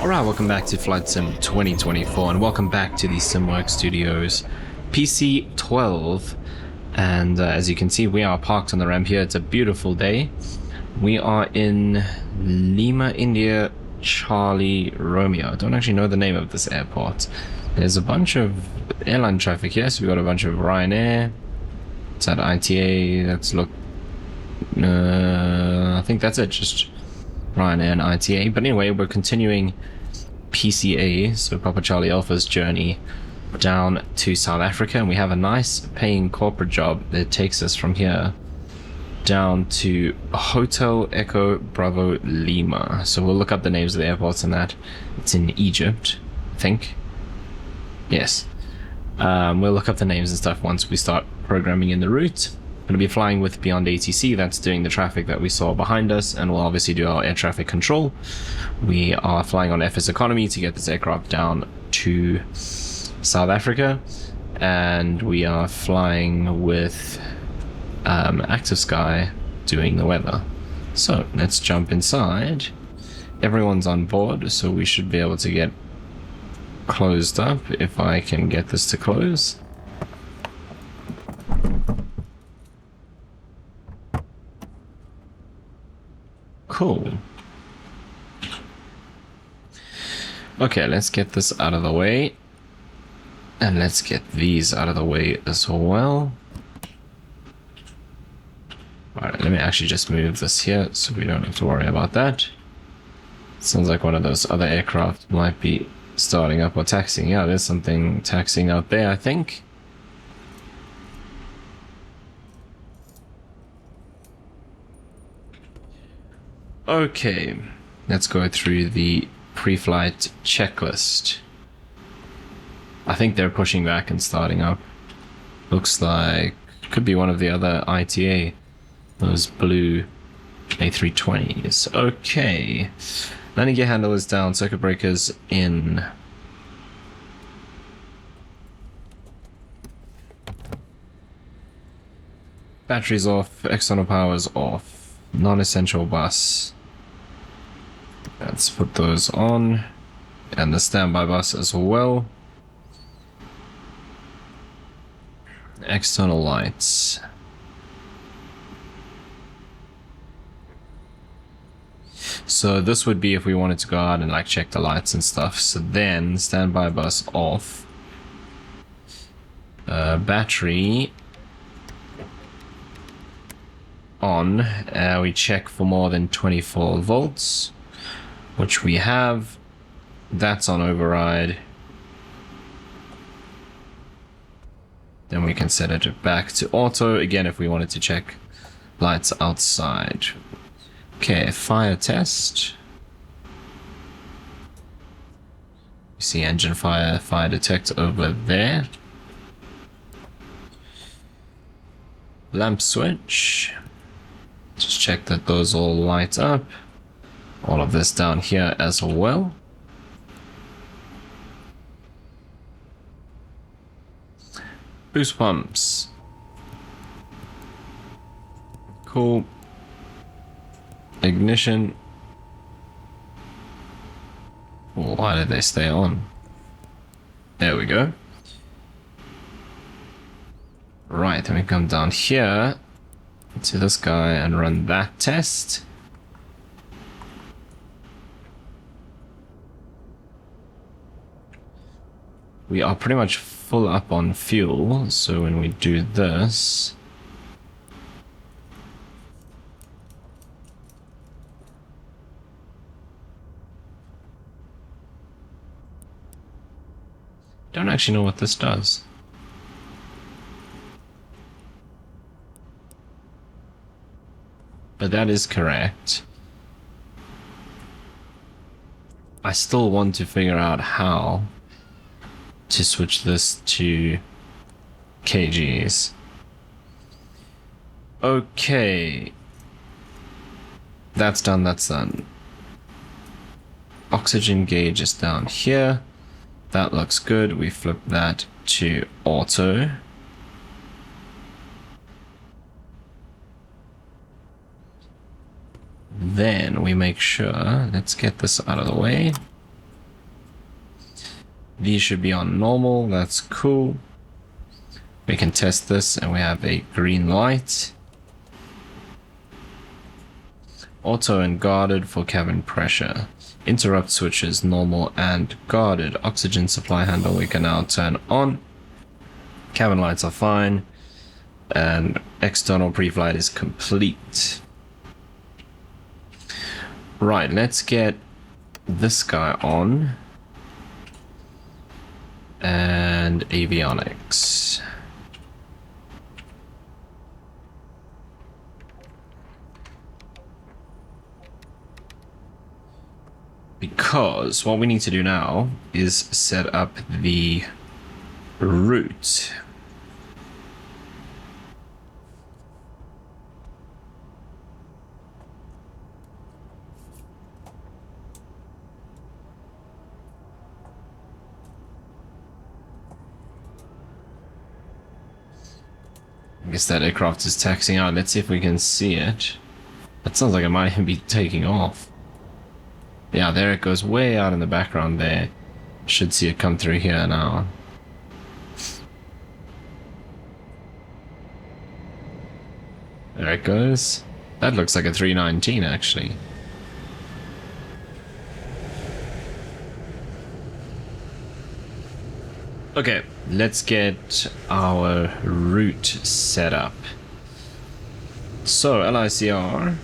Alright, welcome back to Flight Sim 2024 and welcome back to the SimWorks Studios PC-12. And as you can see, we are parked on the ramp here. It's a beautiful day. We are in Lima, India, Charlie, Romeo. I don't actually know the name of this airport. There's a bunch of airline traffic. Yes, we've got a bunch of Ryanair. It's at ITA. Let's look. I think that's it. Just Ryanair and ITA. But anyway, we're continuing PCA, so Papa Charlie Alpha's journey down to South Africa, and we have a nice paying corporate job that takes us from here down to Hotel Echo Bravo Lima. So we'll look up the names of the airports and that. It's in Egypt, I think. Yes. We'll look up the names and stuff once we start programming in the route. Going to be flying with Beyond ATC, that's doing the traffic that we saw behind us, and we'll obviously do our air traffic control. We are flying on FSEconomy to get this aircraft down to South Africa, and we are flying with Active Sky doing the weather. So let's jump inside. Everyone's on board, so we should be able to get closed up if I can get this to close. Cool. Okay, let's get this out of the way. And let's get these out of the way as well. Alright, let me actually just move this here so we don't have to worry about that. Sounds like one of those other aircraft might be starting up or taxiing. Yeah, there's something taxiing out there, I think. Okay, let's go through the pre-flight checklist. I think they're pushing back and starting up. Looks like could be one of the other ITA, those blue A320s. Okay, landing gear handle is down, circuit breakers in. Batteries off, external power's off, non-essential bus. Let's put those on, and the standby bus as well. External lights. So this would be if we wanted to go out and like check the lights and stuff. So then standby bus off. Battery on. We check for more than 24 volts. Which we have. That's on override. Then we can set it back to auto again if we wanted to check lights outside. Okay, fire test. You see engine fire detect over there. Lamp switch. Just check that those all light up. All of this down here as well. Boost pumps. Cool. Ignition. Why did they stay on? There we go. Right, then we come down here to this guy and run that test. We are pretty much full up on fuel, so when we do this, don't actually know what this does. But that is correct. I still want to figure out how to switch this to kgs. Okay, that's done, that's done. Oxygen gauge is down here. That looks good. We flip that to auto. Then we make sure, let's get this out of the way. these should be on normal. That's cool. We can test this and we have a green light. Auto and guarded for cabin pressure. Interrupt switches normal and guarded. Oxygen supply handle we can now turn on. Cabin lights are fine. And external pre-flight is complete. Right, let's get this guy on. And avionics. Because what we need to do now is set up the route. I guess that aircraft is taxiing out. Let's see if we can see it. That sounds like it might even be taking off. Yeah, there it goes way out in the background there. Should see it come through here now. There it goes. That looks like a 319 actually. Okay, let's get our route set up. So, LICR.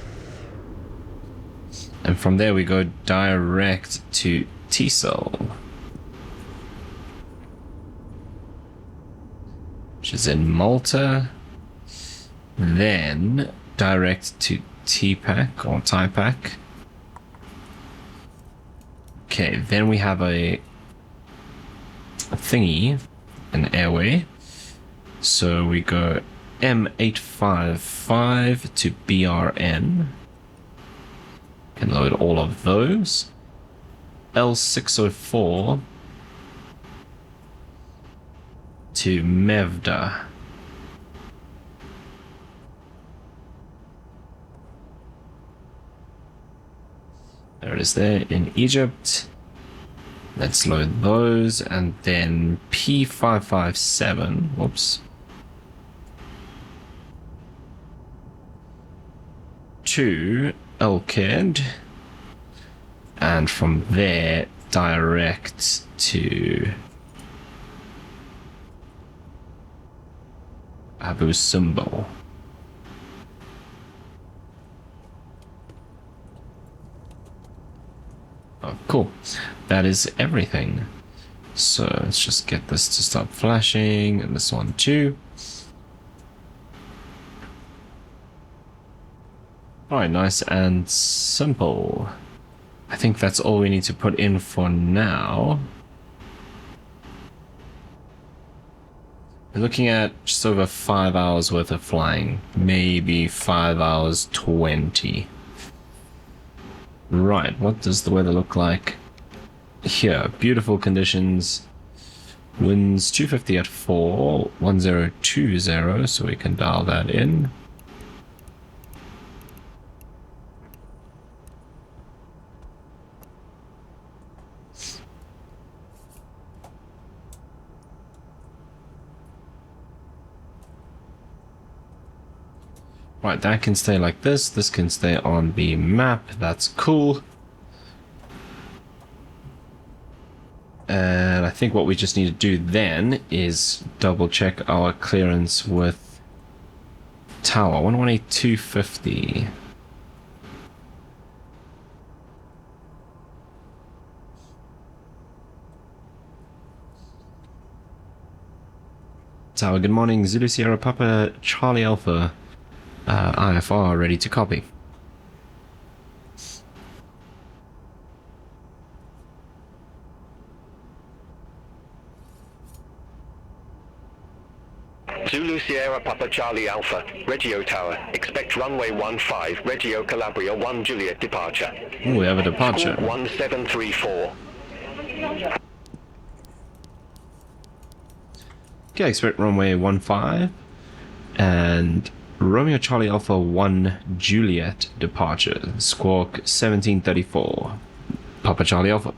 And from there we go direct to T-cell, which is in Malta. Then direct to TPAC or TIPAC. Okay, then we have a thingy, an airway. So we go M855 to BRN. Can load all of those. L604 to Mevda. There it is there in Egypt. Let's load those, and then P557, whoops, to Elked, and from there direct to Abu Simbel. Oh, cool. That is everything. So let's just get this to stop flashing, and this one too. Alright, nice and simple. I think that's all we need to put in for now. We're looking at just over 5 hours worth of flying. Maybe 5 hours 20. Right, what does the weather look like here? Beautiful conditions. Winds 250 at 4, 1020, so we can dial that in. Right, that can stay like this. This can stay on the map. That's cool. And I think what we just need to do then is double check our clearance with tower. 118.250. Tower, good morning. Zulu Sierra Papa Charlie Alpha. IFR ready to copy. Zulu Sierra Papa Charlie Alpha, Reggio Tower. Expect runway 15, Reggio Calabria 1 Juliet departure. Ooh, we have a departure. 1734. Okay, expect runway 15 and Romeo Charlie Alpha 1 Juliet departure. Squawk 1734. Papa Charlie Alpha.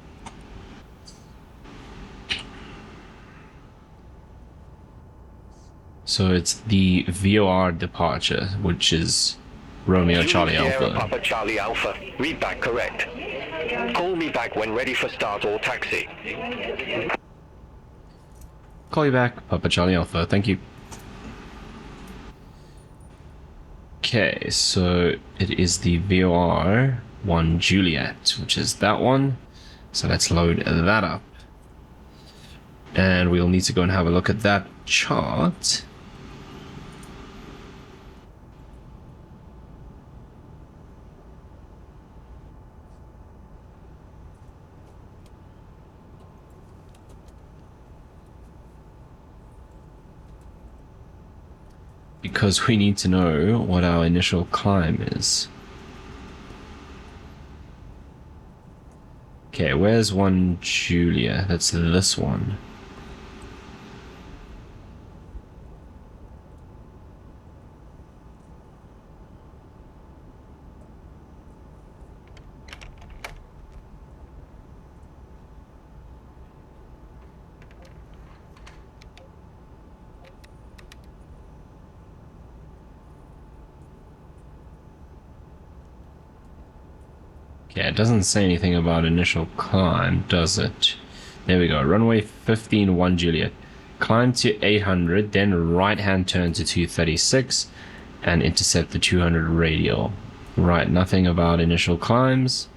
So it's the VOR departure, which is Romeo Charlie Sierra Alpha. Papa Charlie Alpha. Read back correct. Call me back when ready for start or taxi. Call you back, Papa Charlie Alpha. Thank you. Okay, so it is the VOR 1 Juliet, which is that one. So let's load that up. And we'll need to go and have a look at that chart. Because we need to know what our initial climb is. Okay, where's 1 Julia? That's this one. Yeah, it doesn't say anything about initial climb, does it? There we go. Runway 15, 1 Juliet. Climb to 800, then right-hand turn to 236, and intercept the 200 radial. Right, nothing about initial climbs.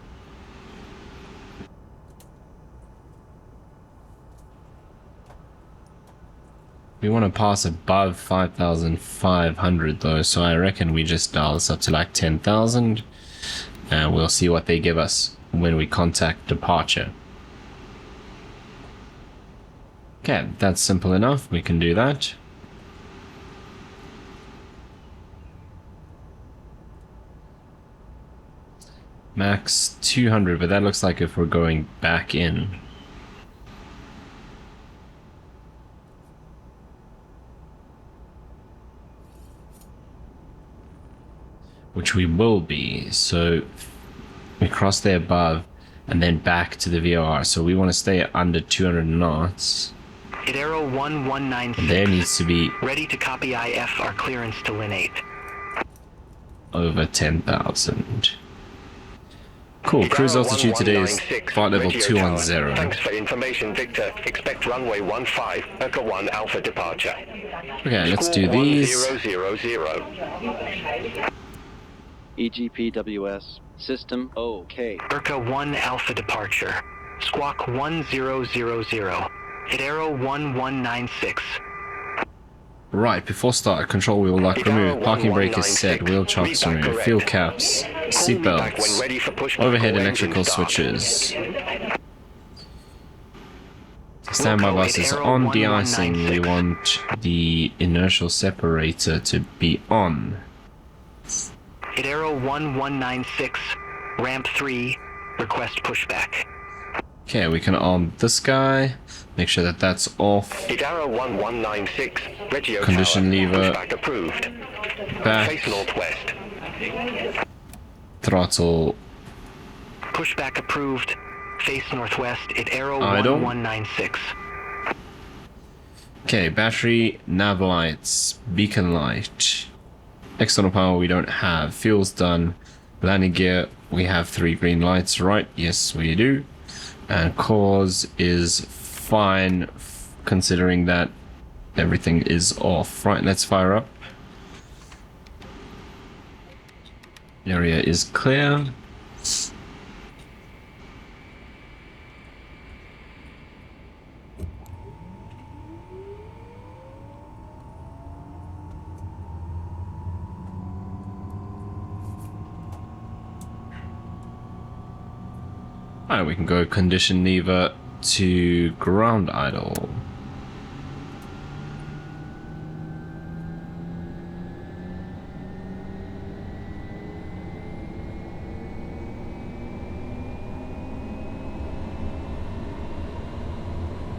We want to pass above 5,500 though, so I reckon we just dial this up to like 10,000. And we'll see what they give us when we contact departure. Okay, that's simple enough. We can do that. Max 200, but that looks like if we're going back in. Which we will be, so we cross there above and then back to the VOR, so we want to stay under 200 knots. Hit arrow 1196. There needs to be ready to copy IF our clearance to Lin 8. Over 10,000. Cool, cruise altitude today is flight level 210. Thanks for information, Victor. Expect runway 15, Echo 1 Alpha departure. Okay, let's do these. 1000. EGPWS system OK. Urca 1 Alpha departure. Squawk 1000. Hit arrow 1196. Right, before start, control wheel lock removed, parking brake is set, wheel chocks removed, fuel caps, seat belts, overhead electrical switches. Standby bus is on, de-icing, we want the inertial separator to be on. Hit arrow 1196, ramp 3, request pushback. Okay, we can arm this guy, make sure that that's off. Hit arrow 1196, Reggio Condition Tower, lever, pushback approved. back, Face northwest. throttle, Pushback approved, face northwest, hit arrow idle. 1196. Okay, battery, nav lights, beacon light. External power we don't have. Fuel's done. Landing gear, we have 3 green lights, right? Yes, we do. And cause is fine, considering that everything is off. Right, let's fire up. Area is clear. Alright, we can go condition lever to ground idle.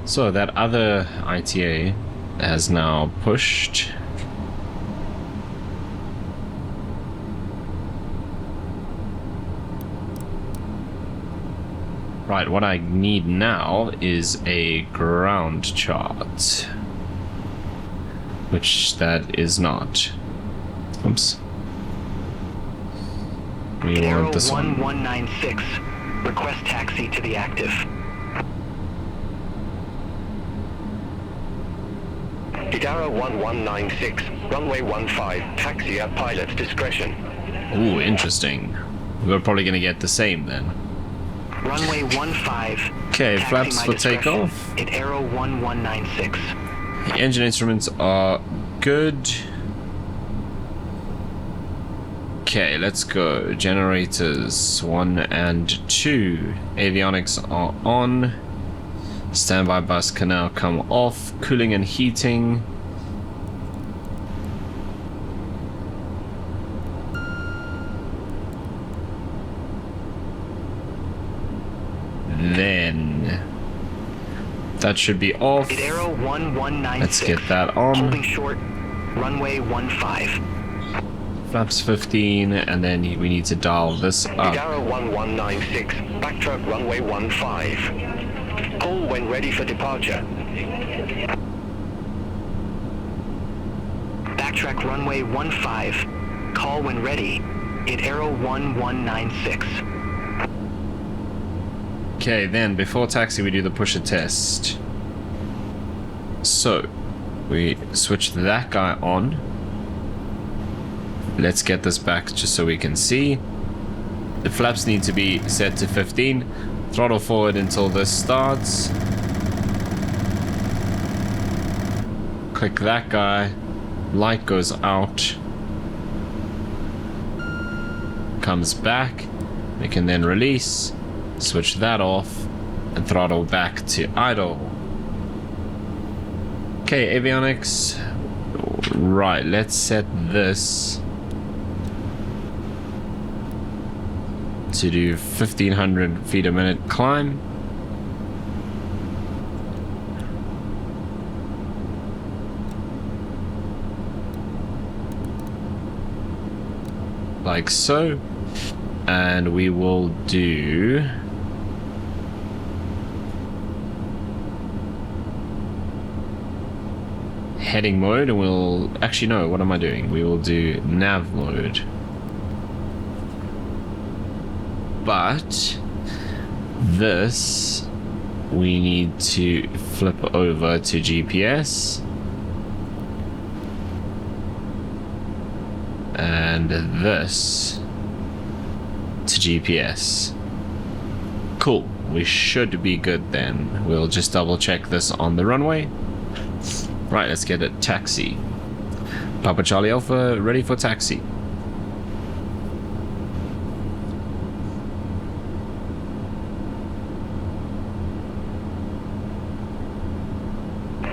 So that other ITA has now pushed. Right, what I need now is a ground chart. which that is not. Oops. We Arrow want this one. 1196. Request taxi to the active. Arrow 1196. Runway 15. Taxi at pilot's discretion. Ooh, interesting. We're probably gonna get the same then. Runway 15. Okay, taxi flaps my for discretion takeoff. At Arrow 1196. The engine instruments are good. Okay, let's go. Generators 1 and 2. Avionics are on. Standby bus can now come off. Cooling and heating. Then that should be off. At Arrow 1196. Let's get that on. Holding short. Runway 15. Flaps 15, and then we need to dial this up. Arrow 1196. Backtrack runway 15. Call when ready for departure. Backtrack runway 15. Call when ready. At Arrow 1196. Okay, then before taxi we do the pusher test. So we switch that guy on. Let's get this back just so we can see. The flaps need to be set to 15. Throttle forward until this starts. Click that guy. Light goes out. Comes back. We can then release. Switch that off. And throttle back to idle. Okay, avionics. Right, let's set this to do 1500 feet a minute climb. Like so. And we will do heading mode, and we'll actually no, what am I doing? We will do nav mode. But this we need to flip over to GPS, and this to GPS. Cool, we should be good then. We'll just double check this on the runway. Right, let's get a taxi. Papa Charlie Alpha, ready for taxi.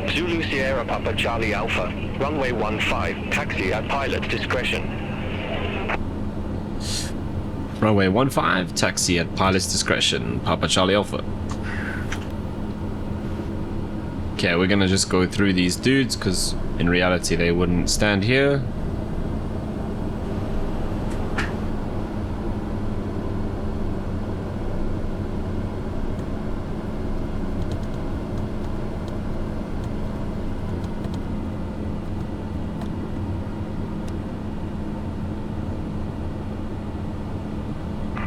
Zulu Sierra Papa Charlie Alpha. Runway 15. Taxi at pilot's discretion. Runway 15, taxi at pilot's discretion. Papa Charlie Alpha. Okay, we're gonna just go through these dudes because in reality they wouldn't stand here.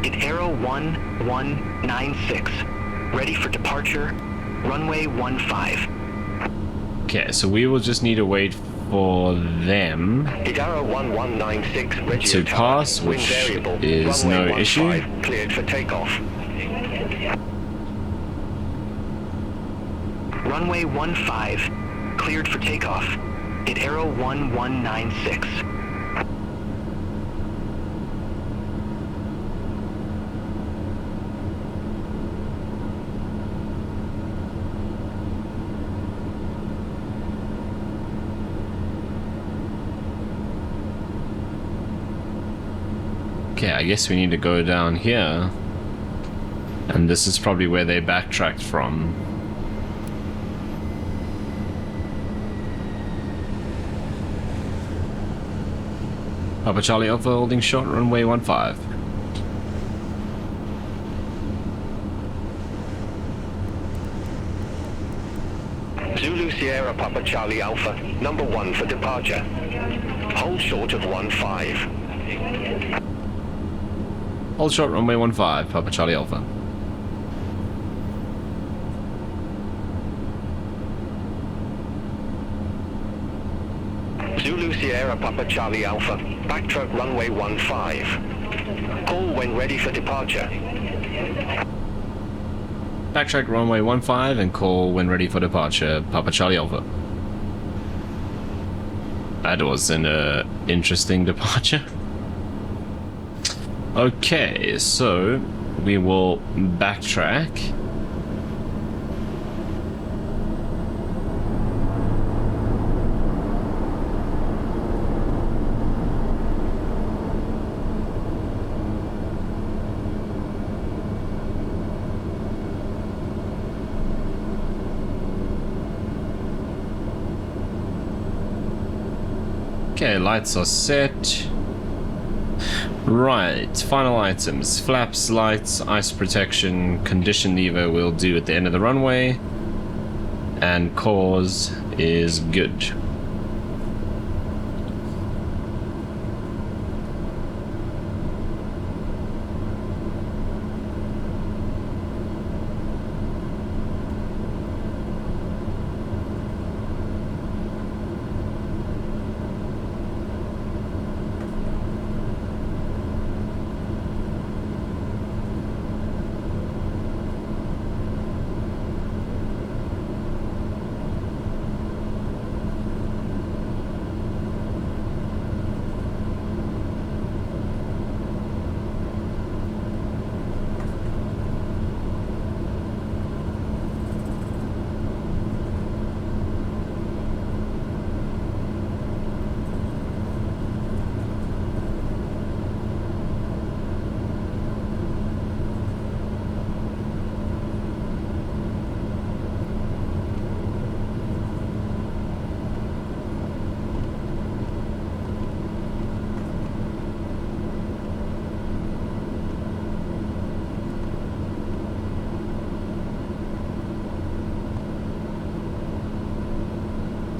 At Arrow 1196. Ready for departure. Runway 15. Okay, so we will just need to wait for them Arrow 1196 Reggio to Tower, pass, wind which variable, is runway no issue. 15, cleared for takeoff. Runway 15, cleared for takeoff. At Arrow 1196. Okay, I guess we need to go down here. And this is probably where they backtracked from. Papa Charlie Alpha holding short, runway 15. Zulu Sierra Papa Charlie Alpha, number 1 for departure. Hold short of 15. Hold short runway 15, Papa Charlie Alpha. Zulu Sierra Papa Charlie Alpha, backtrack runway 15. Call when ready for departure. Backtrack runway 15 and call when ready for departure, Papa Charlie Alpha. That was an interesting departure. Okay, so we will backtrack. Okay, lights are set. Right, final items. Flaps, lights, ice protection, condition lever we'll do at the end of the runway. And cause is good.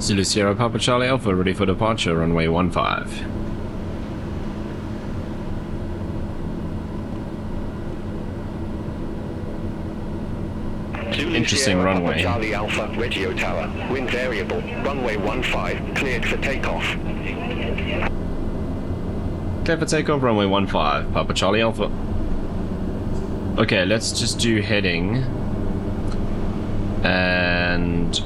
Zulu Sierra Papa Charlie Alpha ready for departure, runway 15. Zulu Interesting Sierra runway. Papa Charlie Alpha, Reggio Tower, wind variable, runway 15, cleared for takeoff. Clear for takeoff, runway 15, Papa Charlie Alpha. Okay, let's just do heading. And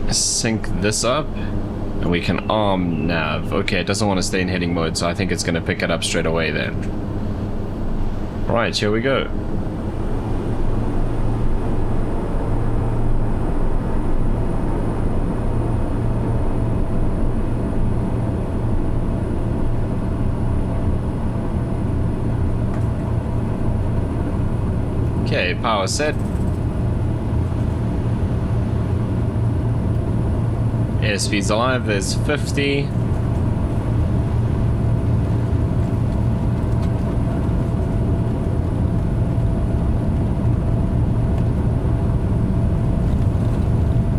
sync this up. And we can arm nav. Okay, it doesn't want to stay in heading mode, so I think it's going to pick it up straight away then. Right, here we go. Okay, power set. Airspeed's alive, there's 50.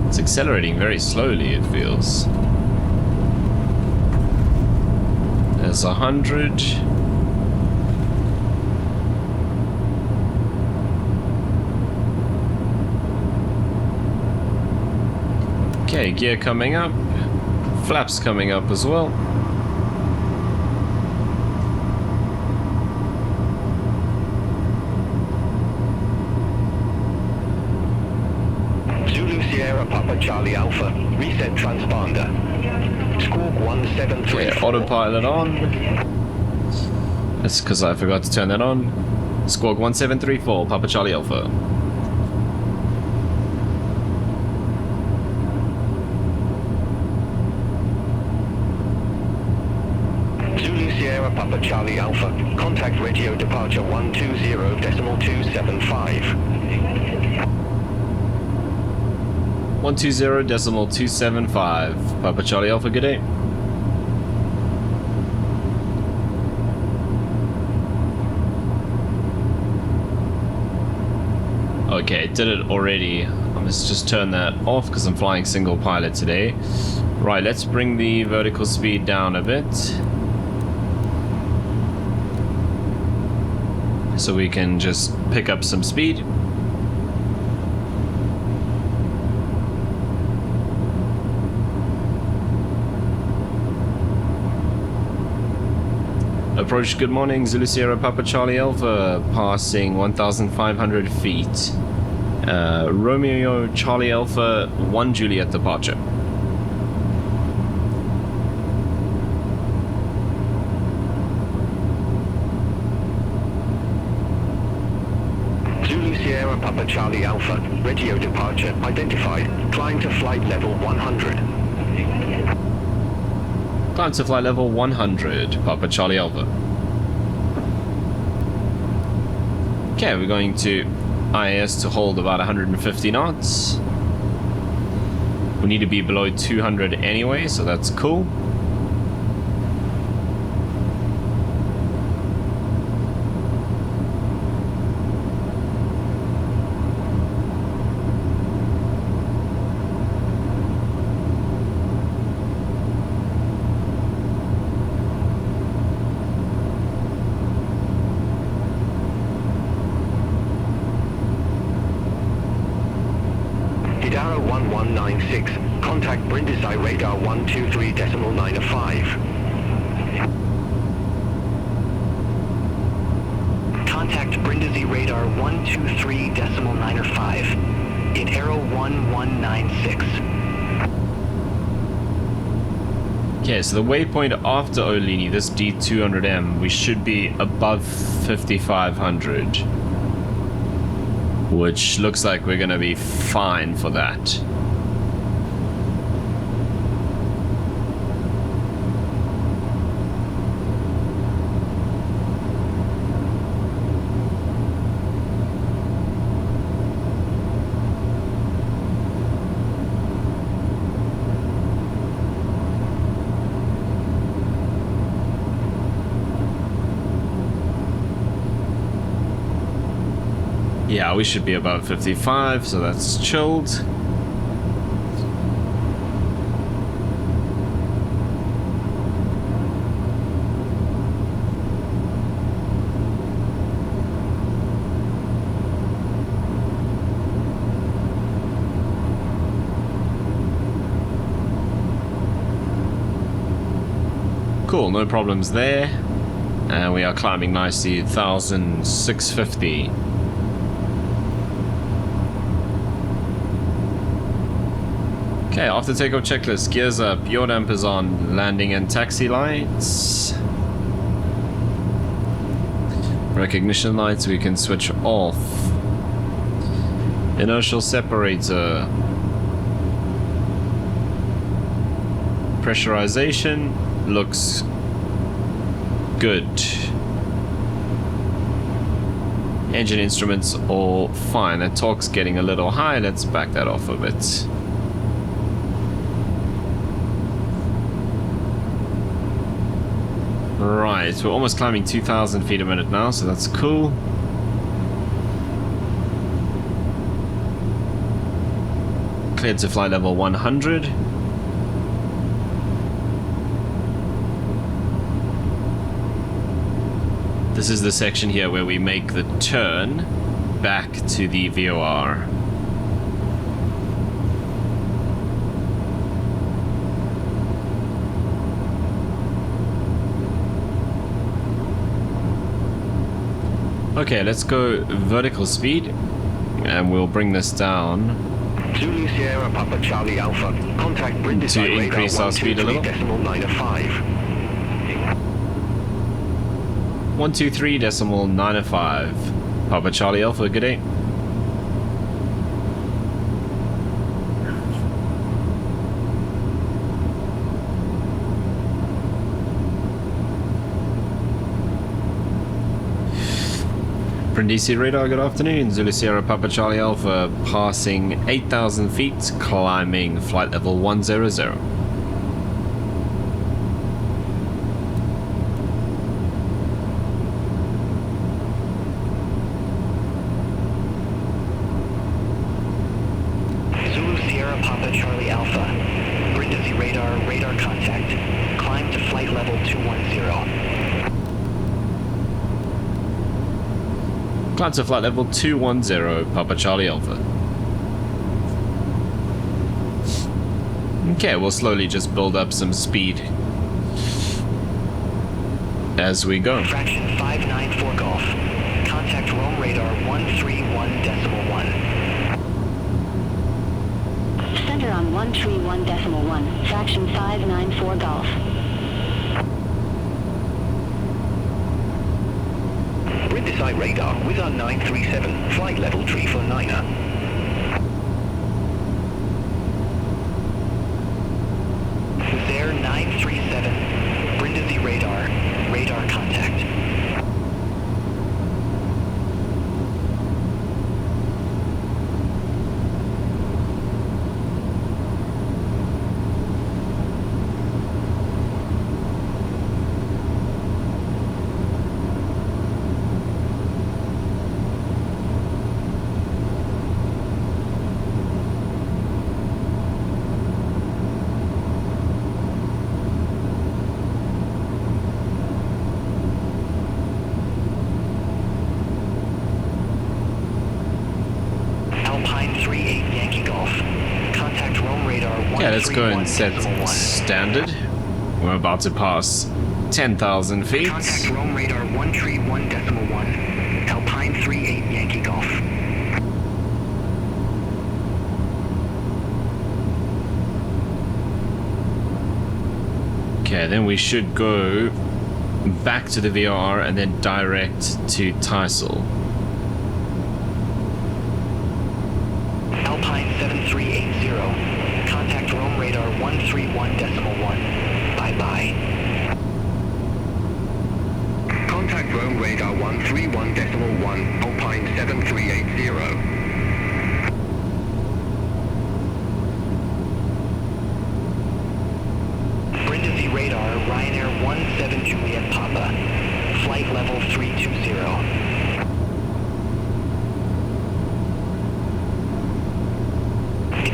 It's accelerating very slowly, it feels. There's 100. Okay, gear coming up, flaps coming up as well. Zulu Sierra Papa Charlie Alpha, reset transponder. Squawk 1734. Okay, autopilot on. That's because I forgot to turn that on. Squawk 1734, Papa Charlie Alpha. Papa Charlie Alpha, contact Reggio departure 120.275. 120.275, Papa Charlie Alpha, good day. Okay, it did it already. Let's just turn that off because I'm flying single pilot today. Right, let's bring the vertical speed down a bit. So we can just pick up some speed. Approach, good morning, Zulu Sierra Papa Charlie Alpha, passing 1,500 feet. Romeo Charlie Alpha, 1 Juliet departure. Zulu Sierra Papa Charlie Alpha, Reggio departure identified. Climb to flight level 100. Climb to flight level 100, Papa Charlie Alpha. Okay, we're going to IAS to hold about 150 knots. We need to be below 200 anyway, so that's cool. Didara 1196, contact Brindisi radar 123.905. Contact Brindisi radar 123.905 in arrow 1196. Okay, so the waypoint after Olini, this D200M, we should be above 5,500. Which looks like we're gonna be fine for that. Yeah, we should be about 55, so that's chilled. Cool, no problems there. And we are climbing nicely, 1,650. Okay, after takeoff checklist, gears up, yaw dampers on, landing and taxi lights. Recognition lights we can switch off. Inertial separator. Pressurization looks good. Engine instruments all fine. The torque's getting a little high, let's back that off a bit. Right, we're almost climbing 2,000 feet a minute now, so that's cool. Cleared to flight level 100. This is the section here where we make the turn back to the VOR. Okay, let's go vertical speed, and we'll bring this down. Zulu Sierra Papa Charlie Alpha, contact Brindisi To increase our speed a little. 123.905. Papa Charlie Alpha, good day. Brindisi radar, good afternoon. Zulu Sierra Papa Charlie Alpha, passing 8,000 feet, climbing flight level 100. Zulu Sierra Papa Charlie Alpha. Brindisi radar, radar contact. Climb to flight level 210. Climb to flight level 210, Papa Charlie Alpha. Okay, we'll slowly just build up some speed as we go. Fraction 594 Golf. Contact Rome radar 131.1. Center on 131.1, fraction 594 Golf. Brindisi radar, Wizard 937, flight level 349er. Air 937, Brindisi radar, radar contact. Yeah, let's go and set standard. We're about to pass 10,000 feet. Contact Rome radar 131.1, Alpine 38 Yankee Golf. Okay, then we should go back to the VRR and then direct to Tysil. Alpine 7380. Contact Rome radar 131.1. Bye-bye. Contact Rome radar 131.1, Alpine 7380. Brindisi radar, Ryanair 17 Juliet Papa. Flight level 320.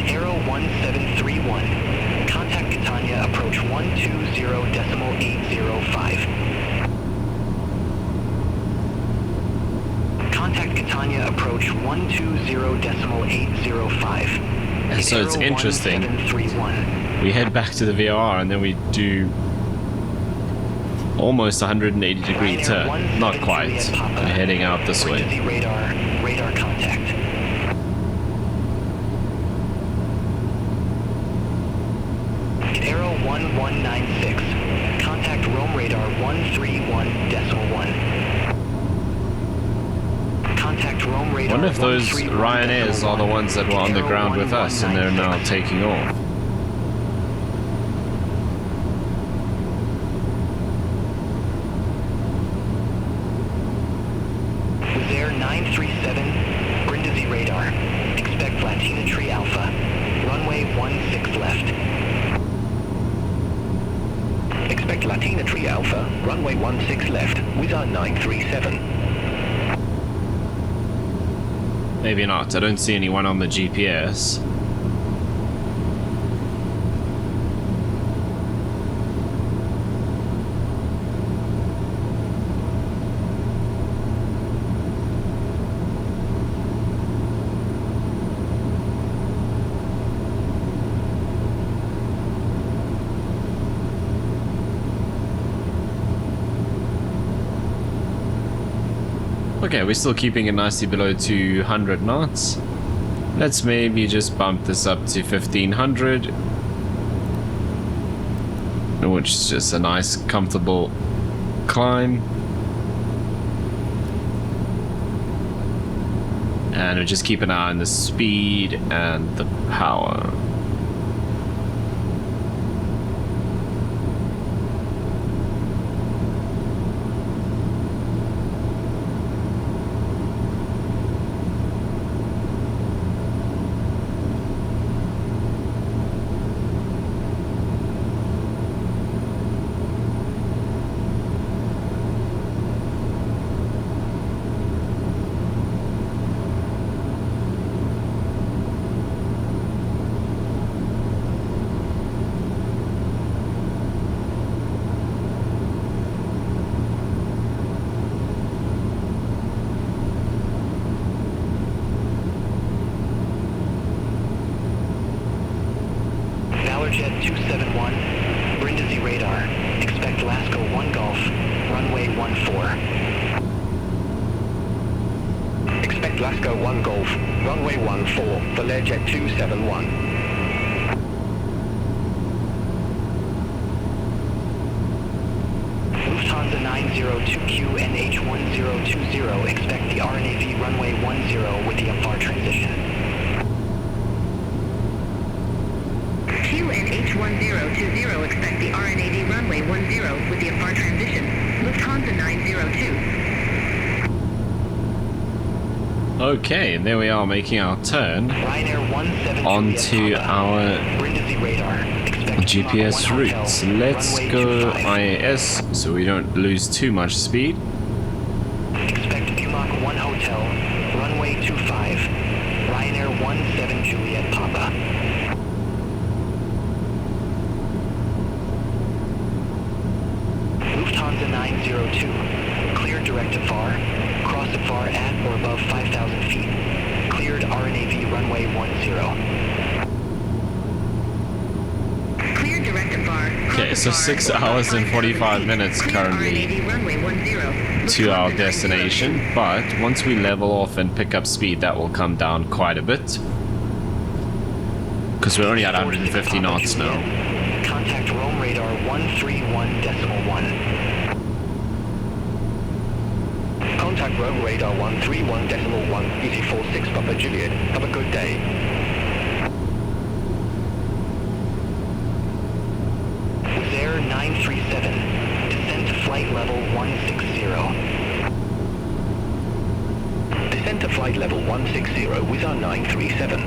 Arrow 1731. Contact Catania, approach 120.805. Contact Catania, approach 120.805. And so it's interesting. 1731. We head back to the VRR and then we do almost 180 degree turn. Not quite. We're heading out this way. Brindisi radar, radar contact. Arrow 1196. Contact Rome radar 131.1. Contact Rome radar. I wonder if those 131.1. Ryanairs are the ones that were on the ground with us and they're now taking off. Air 937, Brindisi radar. Expect Latina Tree Alpha. Runway 16 left. Expect Latina Tree Alpha, runway 16 left, Wizard 937. Maybe not. I don't see anyone on the GPS. Okay, we're still keeping it nicely below 200 knots. Let's maybe just bump this up to 1500, which is just a nice, comfortable climb. And we'll just keep an eye on the speed and the power. Valorjet 271, Brindisi radar. Expect Lasco 1 Golf, runway 14. Expect Lasco 1 Golf, runway 14, Valorjet 271. Lufthansa 902Q NH1020, expect the RNAV runway 10 with the upvar transition. QNH1020, expect the RNAV runway 10 with the upvar transition. Lufthansa 902. Okay, and there we are making our turn Ryanair 17 onto our Brindisi radar. Expect GPS Lima 1 routes. Hotel, Let's runway go 25. IAS so we don't lose too much speed. Expect Bumac 1 Hotel, runway 25. Ryanair 17 Juliet Papa. Lufthansa 902, clear direct to FAR, cross to FAR at or above 5,000 feet. Cleared RNAV runway 10. Clear direct to FAR. Okay, so 6 hours and 45 minutes currently RNAV runway 10. to our destination, but once we level off and pick up speed, that will come down quite a bit. Because we're only at 150 knots now. Contact Rome radar 131.1. Contact Rome radar 131.1, EZ46 Papa Juliet. Have a good day. Air 937, descend to flight level 160. Descend to flight level 160 with our 937.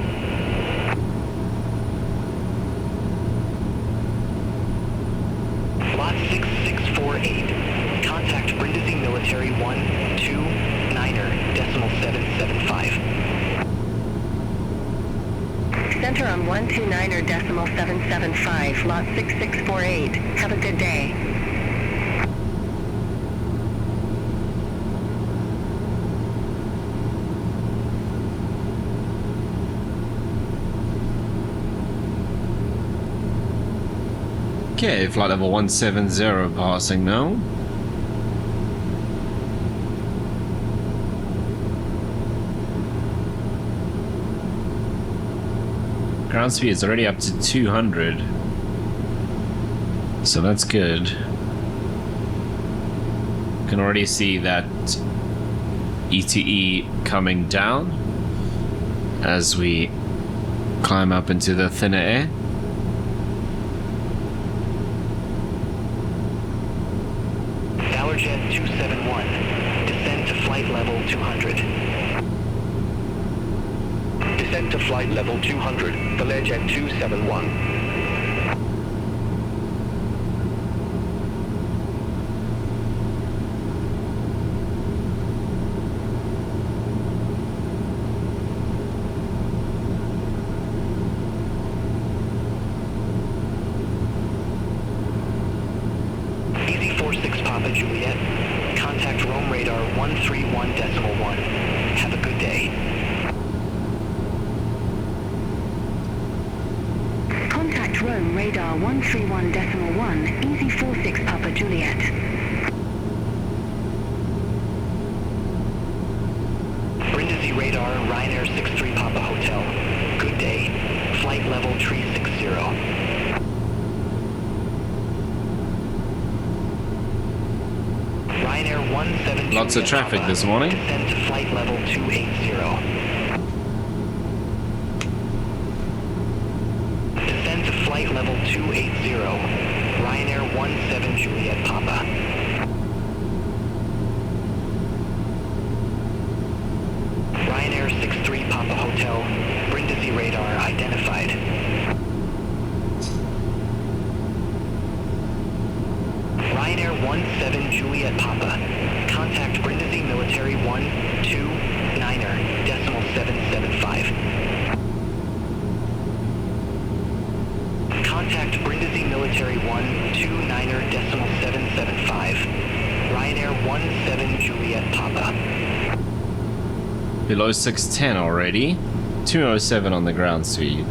Lot 6648, contact Brindisi Military 129er, decimal 775. Center on 129er decimal 775, lot 6648. Have a good day. Okay, flight level 170 passing now. Ground speed is already up to 200, so that's good. Can already see that ETE coming down as we climb up into the thinner air. Valorjet 271, descend to flight level 200. Descend to flight level 200, Valorjet 271. EZ46 Papa Juliet, contact Rome radar 131.1. Have a good day. Contact Rome radar 131.1, EZ46 Papa Juliet. Brindisi radar Ryanair 63 Papa Hotel. Good day. Flight level 360. Ryanair 17 Lots of traffic Papa, this morning. descend to flight level 280. Descend to flight level 280. Ryanair 17 Juliet Papa. Ryanair 63 Papa Hotel. Brindisi radar identified. Ryanair 17 Juliet Papa. Contact Brindisi Military 129er, decimal 775. Contact Brindisi Military 129er, decimal 775. Ryanair 17 Juliet Papa. Below 610 already. 207 on the ground speed.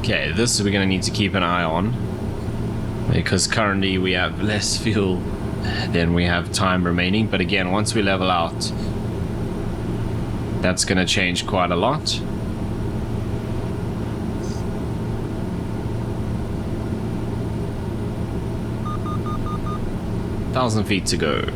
Okay, this we're going to need to keep an eye on, because currently we have less fuel than we have time remaining. But again, once we level out, that's going to change quite a lot. Thousand feet to go.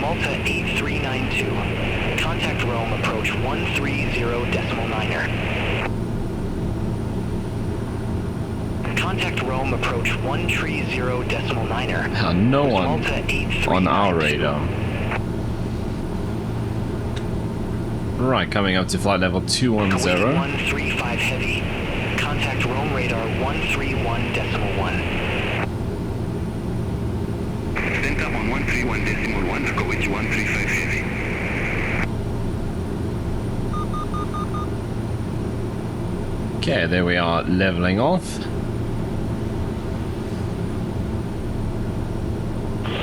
Malta 8392. Contact Rome approach 130.9er. Contact Rome approach 130.9er. No one on our radar. Right, coming up to flight level 210. 135 heavy. Contact Rome radar 131.1. Center on 131.1, I'll go with you 135 heavy. Okay, there we are, leveling off.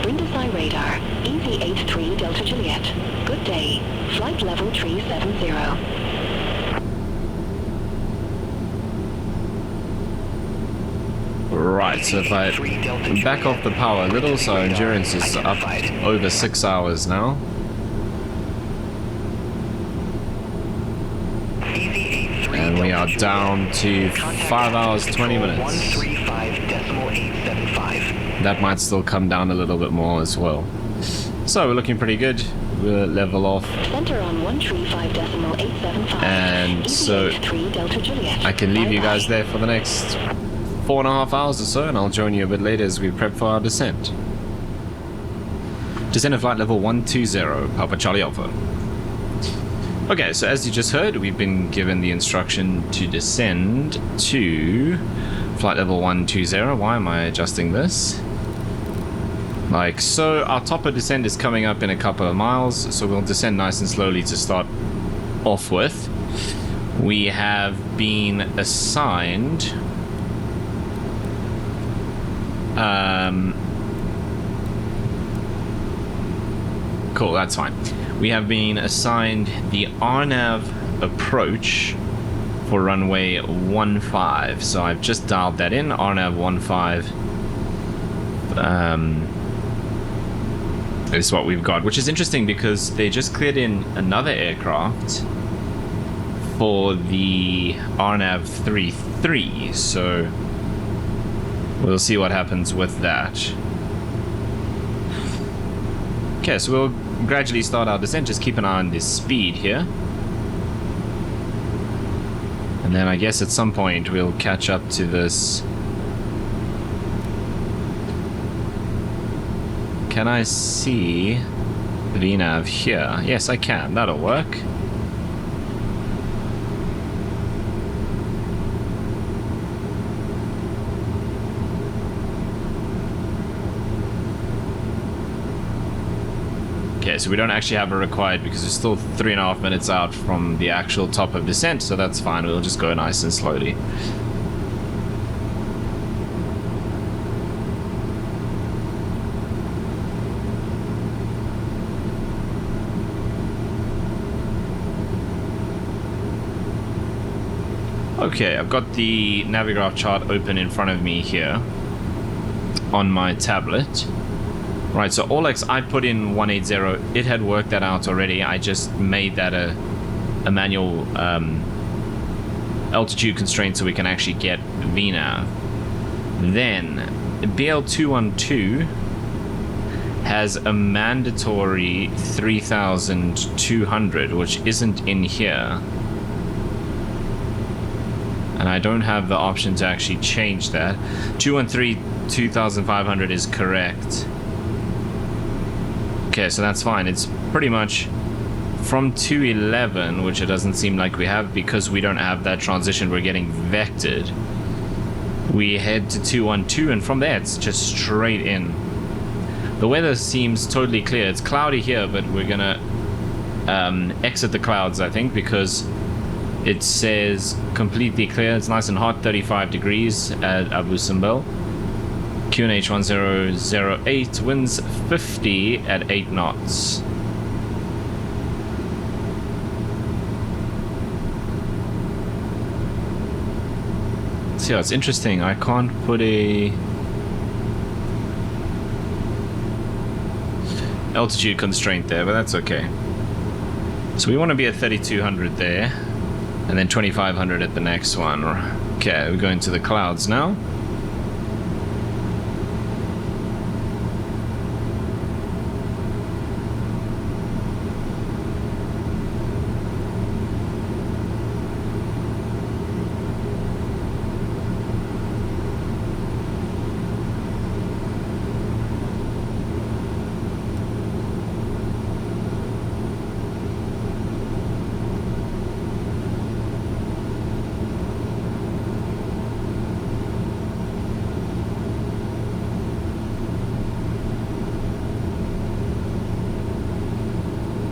Brindisi radar, EV83 Delta Juliet. Good day. Flight level 370. Right, so if I back off the power a little, so endurance is up over 6 hours now. And we are down to 5 hours 20 minutes. 135.875. That might still come down a little bit more as well. So we're looking pretty good. We'll level off. Center on 135.875. And so EV83 Delta Juliet. I can leave you guys Bye-bye. there for the next 4.5 hours or so, and I'll join you a bit later as we prep for our descent. Descent at flight level 120, Papa Charlie Alpha. Okay, so as you just heard, we've been given the instruction to descend to flight level 120. Why am I adjusting this? Like so. Our top of descent is coming up in a couple of miles, so we'll descend nice and slowly to start off with. We have been assigned cool, that's fine. We have been assigned the RNAV approach for runway 15. So I've just dialed that in, RNAV 15. Is what we've got, which is interesting because they just cleared in another aircraft for the RNAV 33. So we'll see what happens with that. Okay, so we'll gradually start our descent. Just keep an eye on this speed here. And then I guess at some point we'll catch up to this. Can I see VNAV here? Yes, I can. That'll work. Okay, so we don't actually have a required because we're still 3.5 minutes out from the actual top of descent, so that's fine. We'll just go nice and slowly. Okay, I've got the Navigraph chart open in front of me here on my tablet. Right, so Olex, I put in 180. It had worked that out already. I just made that a manual altitude constraint so we can actually get VNAV. Then BL212 has a mandatory 3,200, which isn't in here. And I don't have the option to actually change that. 213 2,500 is correct. Okay, so that's fine. It's pretty much from 211, which it doesn't seem like we have because we don't have that transition. We're getting vectored. we head to 212, and from there it's just straight in. The weather seems totally clear. It's cloudy here, but we're gonna exit the clouds, I think, because it says completely clear. It's nice and hot, 35 degrees at Simbel. QNH 1008, winds 50 at 8 knots. So yeah, it's interesting. I can't put a altitude constraint there, but that's okay. So we want to be at 3200 there, and then 2500 at the next one. Okay, we're going to the clouds now.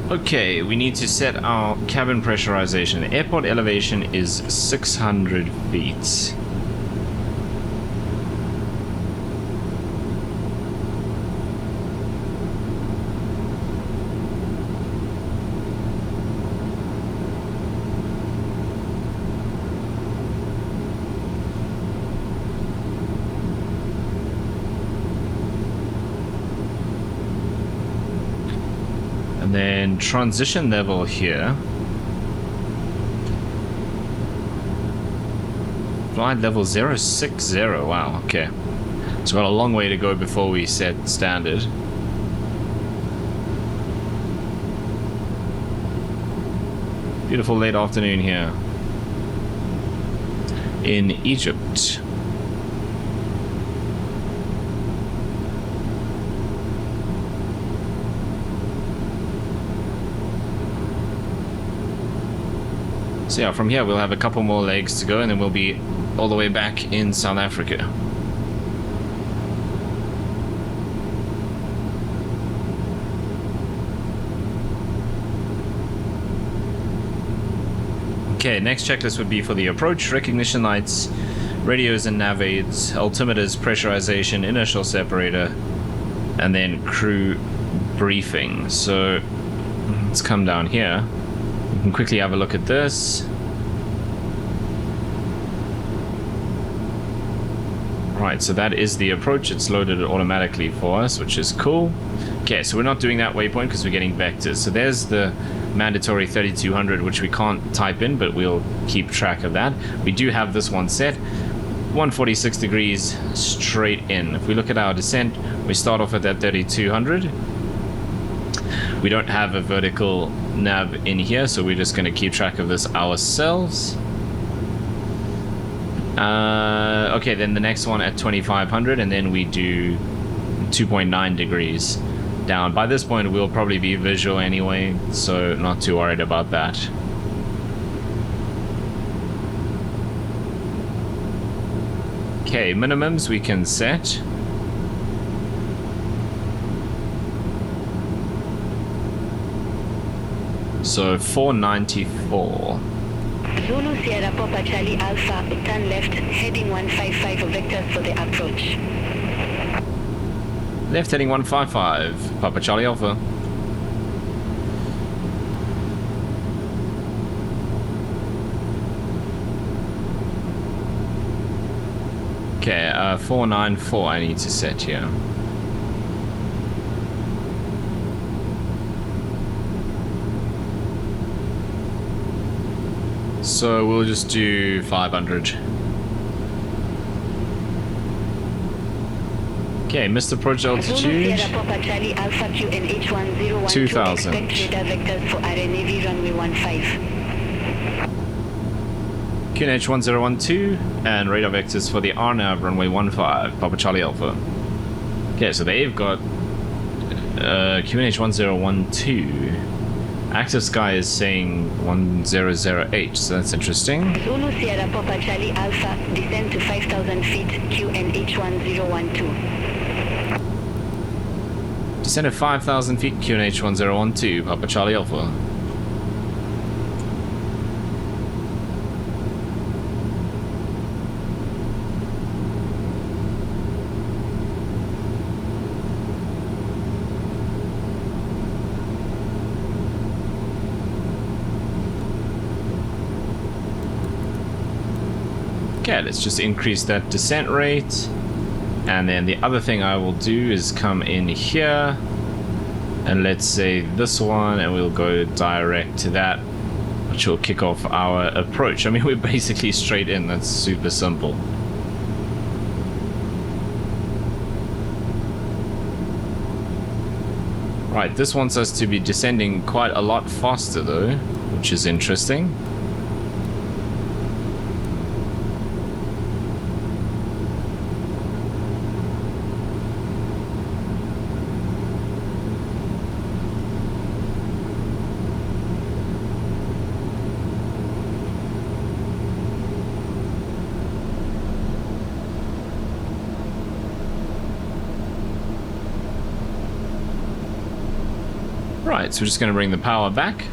Okay, we need to set our cabin pressurization. The airport elevation is 600 feet. And then transition level here. Flight level 060. Wow, okay. So we've got a long way to go before we set standard. Beautiful late afternoon here in Egypt. So yeah, from here we'll have a couple more legs to go, and then we'll be all the way back in South Africa. Okay, next checklist would be for the approach, recognition lights, radios and nav aids, altimeters, pressurization, inertial separator, and then crew briefing. So let's come down here. We can quickly have a look at this. Right, so that is the approach. It's loaded automatically for us, which is cool. Okay, so we're not doing that waypoint because we're getting vectors. So there's the mandatory 3200, which we can't type in, but we'll keep track of that. We do have this one set. 146 degrees straight in. If we look at our descent, we start off at that 3200. We don't have a vertical nav in here, so we're just going to keep track of this ourselves. Okay, then the next one at 2500, and then we do 2.9 degrees down. By this point, we'll probably be visual anyway, so not too worried about that. Okay, minimums we can set. So 494. Zulu Sierra Papa Charlie Alpha, turn left, heading 155 vectors for the approach. Left heading 155, Papa Charlie Alpha. Okay, 494 I need to set here. So we'll just do 500. Okay, missed approach altitude. 2000. QNH 1012 and radar vectors for the RNAV runway 15, Papa Charlie Alpha. Okay, so they've got QNH 1012 Active Sky is saying 100H, so that's interesting. Zulu Sierra Papa Charlie Alpha, descend to 5,000 feet, QNH1012. Descend at 5,000 feet, QNH1012, Papa Charlie Alpha. Okay, let's just increase that descent rate. And then the other thing I will do is come in here and let's say this one, and we'll go direct to that, which will kick off our approach. I mean, we're basically straight in. That's super simple. Right, this wants us to be descending quite a lot faster though, which is interesting. Right, so we're just going to bring the power back,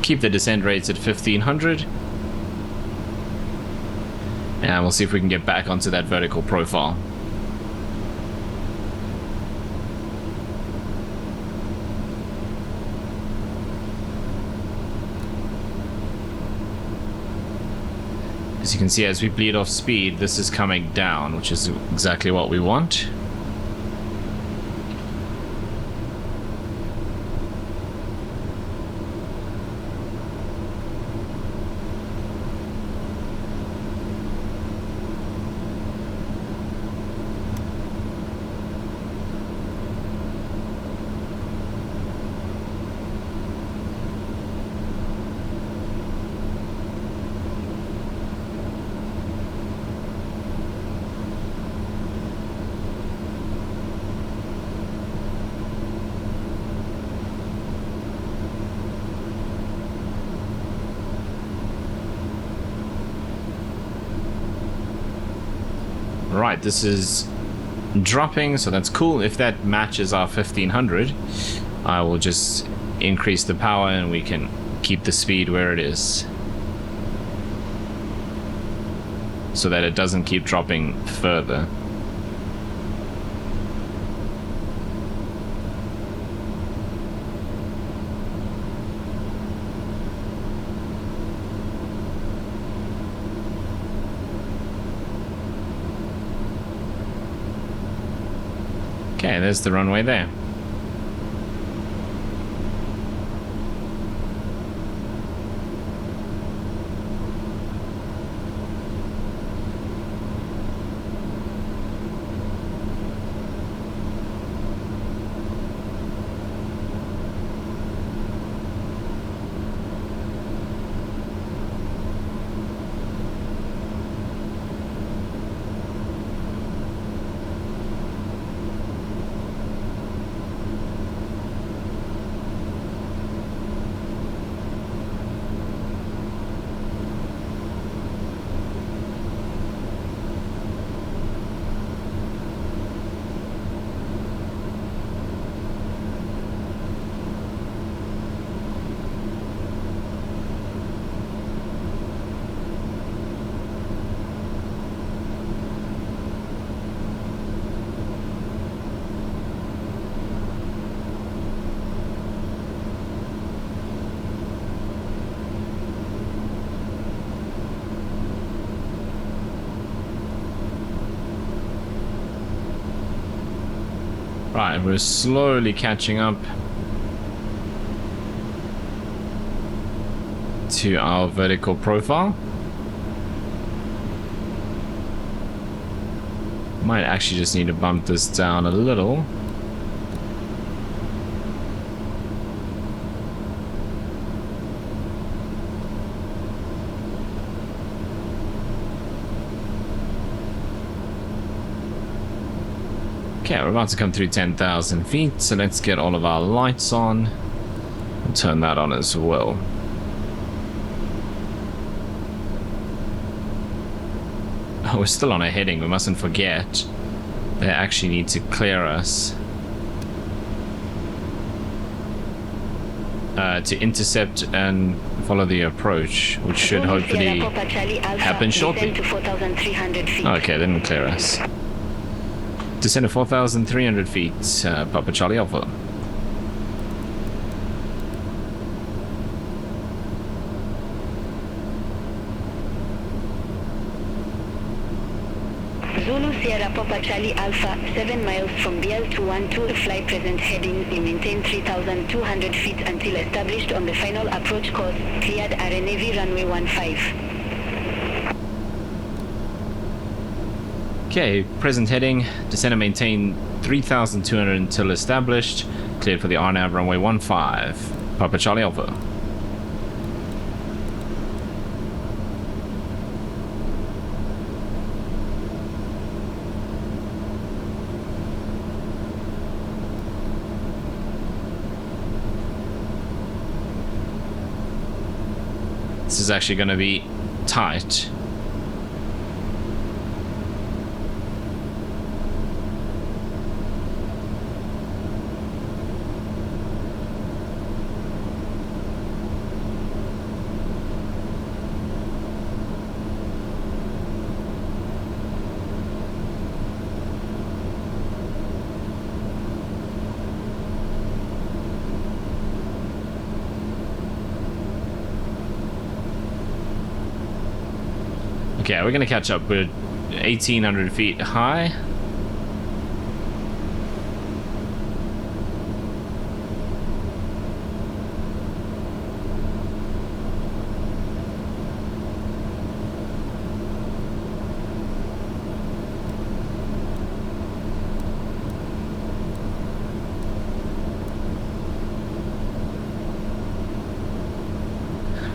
keep the descent rates at 1500, and we'll see if we can get back onto that vertical profile. As you can see, as we bleed off speed, this is coming down, which is exactly what we want. Right, this is dropping, so that's cool. If that matches our 1500, I will just increase the power and we can keep the speed where it is, so that it doesn't keep dropping further. Okay, there's the runway there. Right, we're slowly catching up to our vertical profile. Might actually just need to bump this down a little. Okay, we're about to come through 10,000 feet, so let's get all of our lights on. turn that on as well. Oh, we're still on a heading. We mustn't forget. They actually need to clear us to intercept and follow the approach, which should hopefully happen shortly. Okay, they didn't clear us. Descend to 4,300 feet, Papa Charlie Alpha. Zulu Sierra Papa Charlie Alpha, 7 miles from BL212, fly present heading, you maintain 3,200 feet until established on the final approach course, cleared RNAV runway 15. Okay, present heading, descend and maintain 3,200 until established, cleared for the RNAV runway 15, Papa Charlie Alpha. This is actually going to be tight. Okay, we're gonna catch up. We're 1,800 feet high.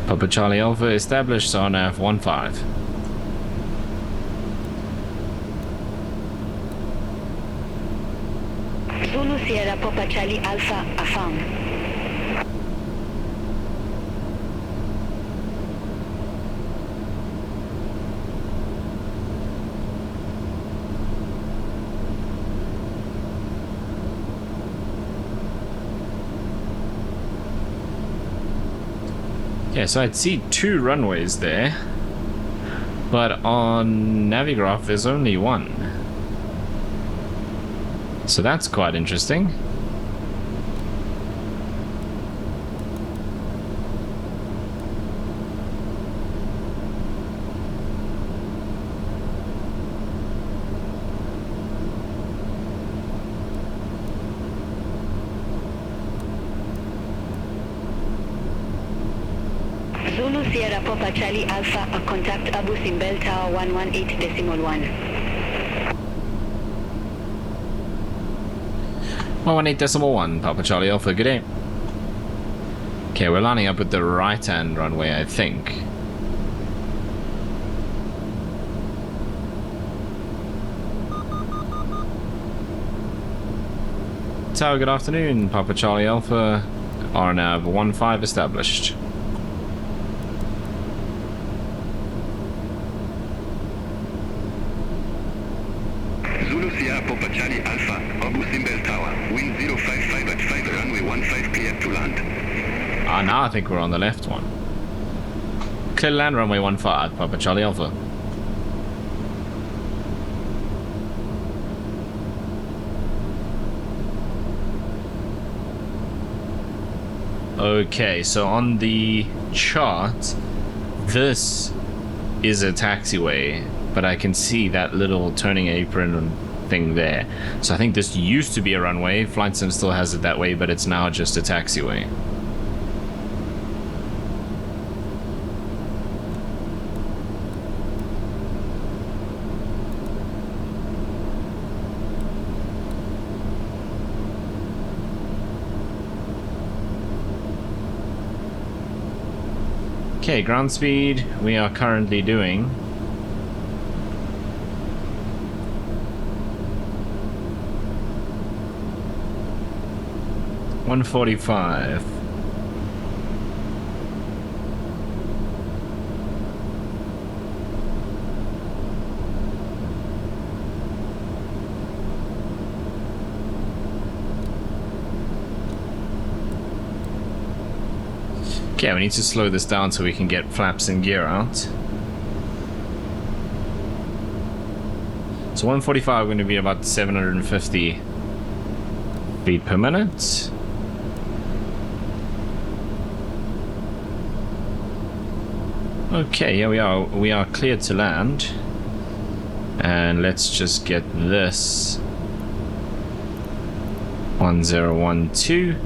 Papa Charlie Alpha established on F15. Zulu Sierra Papa Charlie Alpha, affirm. Yeah, so I'd see 2 runways there, but on Navigraph there's only 1. So that's quite interesting. Zulu Sierra Papa Charlie Alpha, contact Abu Simbel Tower 118.1. 118.1, Papa Charlie Alpha, good day. Okay, we're lining up with the right-hand runway, I think. Tower, good afternoon, Papa Charlie Alpha. RNAV 15 established. Zulu Sierra Papa Charlie Alpha, Abu Simbel Tower, wind 055 at 5, runway 15 clear to land. Ah, now I think we're on the left one. Clear land, runway 15, Papa Charlie Alpha. Okay, so on the chart, this is a taxiway, but I can see that little turning apron thing there. So I think this used to be a runway. Flight Sim still has it that way, but it's now just a taxiway. Okay, ground speed we are currently doing 145. Okay, we need to slow this down so we can get flaps and gear out. So 145 going to be about 750 feet per minute. Okay, here we are. We are cleared to land. And let's just get this 1012.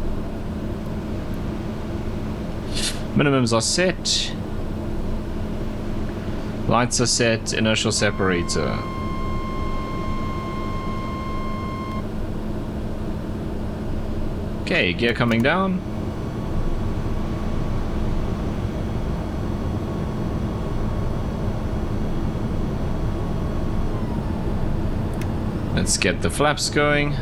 Minimums are set. Lights are set. Inertial separator. Okay, gear coming down. Let's get the flaps going.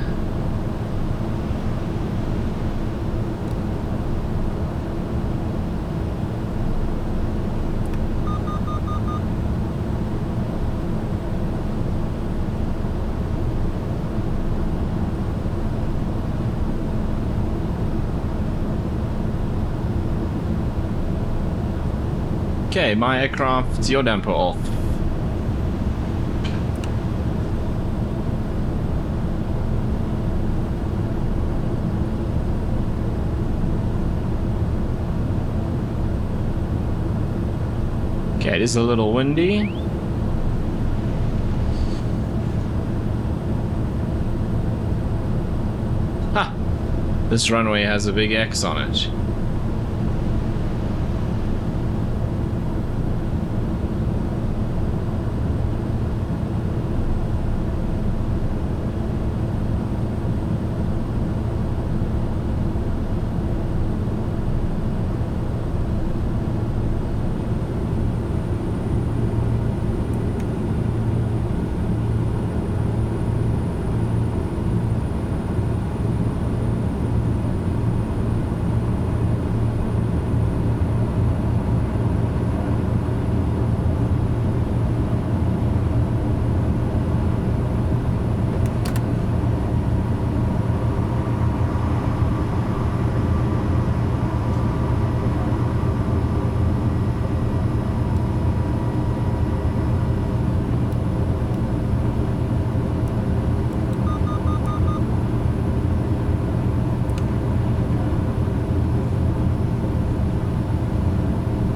Okay, my aircraft's yaw damper off. Okay, it is a little windy. Ha! This runway has a big X on it.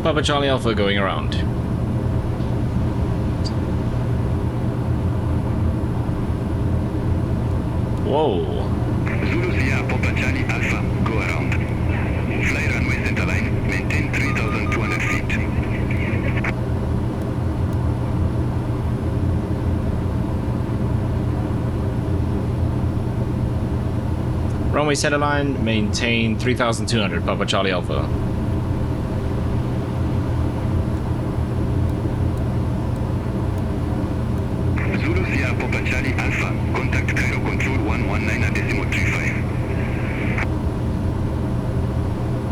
Papa Charlie Alpha going around. Whoa. Zulu Sierra Papa Charlie Alpha, go around. Fly runway centerline, maintain 3,200 feet. Runway centerline, maintain 3,200, Papa Charlie Alpha. Zulu Sierra Papa Charlie Alpha, contact Cairo Control 119.35.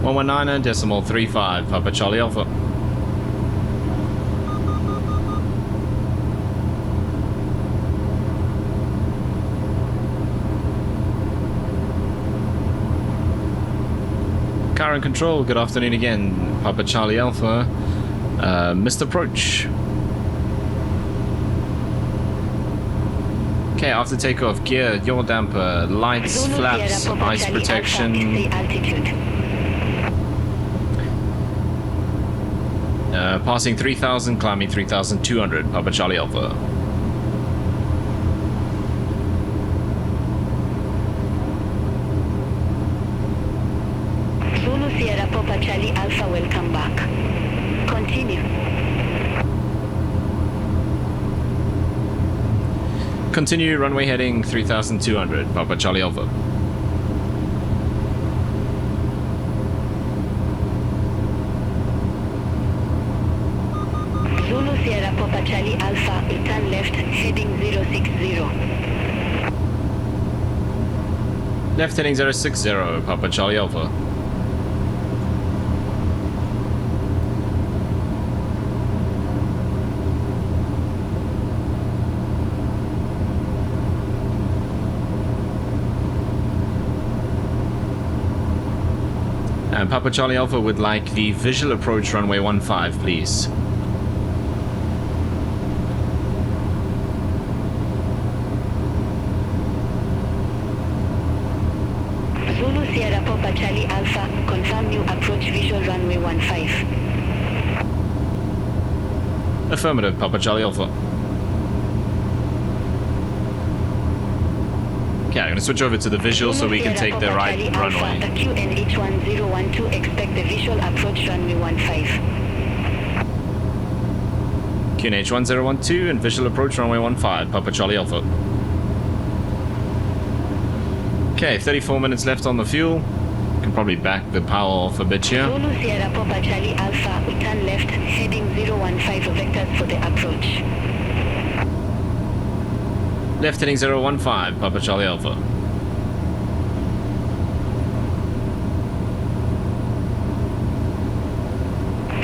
119.35, Papa Charlie Alpha. Current control, good afternoon again, Papa Charlie Alpha. Missed approach. Okay, after takeoff, gear, yaw damper, lights, Zulu flaps, Sierra Papa ice Charlie protection. Alpha, stay altitude. Passing 3,000, climbing 3,200, Papa Charlie Alpha. Zulu Sierra Papa Charlie Alpha will come back. Continue. Continue, runway heading 3,200, Papa Charlie Alpha. Zulu Sierra Papa Charlie Alpha, turn left, heading 060. Left heading 060, Papa Charlie Alpha. And Papa Charlie Alpha would like the visual approach runway 15, please. Zulu Sierra Papa Charlie Alpha, confirm new approach visual runway 15. Affirmative, Papa Charlie Alpha. Okay, I'm going to switch over to the visual so we can take the right runway. The QNH1012, expect the visual approach runway 15. QNH 1012 and visual approach runway 15, Papa Charlie Alpha. Okay, 34 minutes left on the fuel. Can probably back the power off a bit here. Zulu Sierra Papa Charlie Alpha, we turn left, heading 015 vectors for the approach. Left heading 015, Papa Charlie Alpha.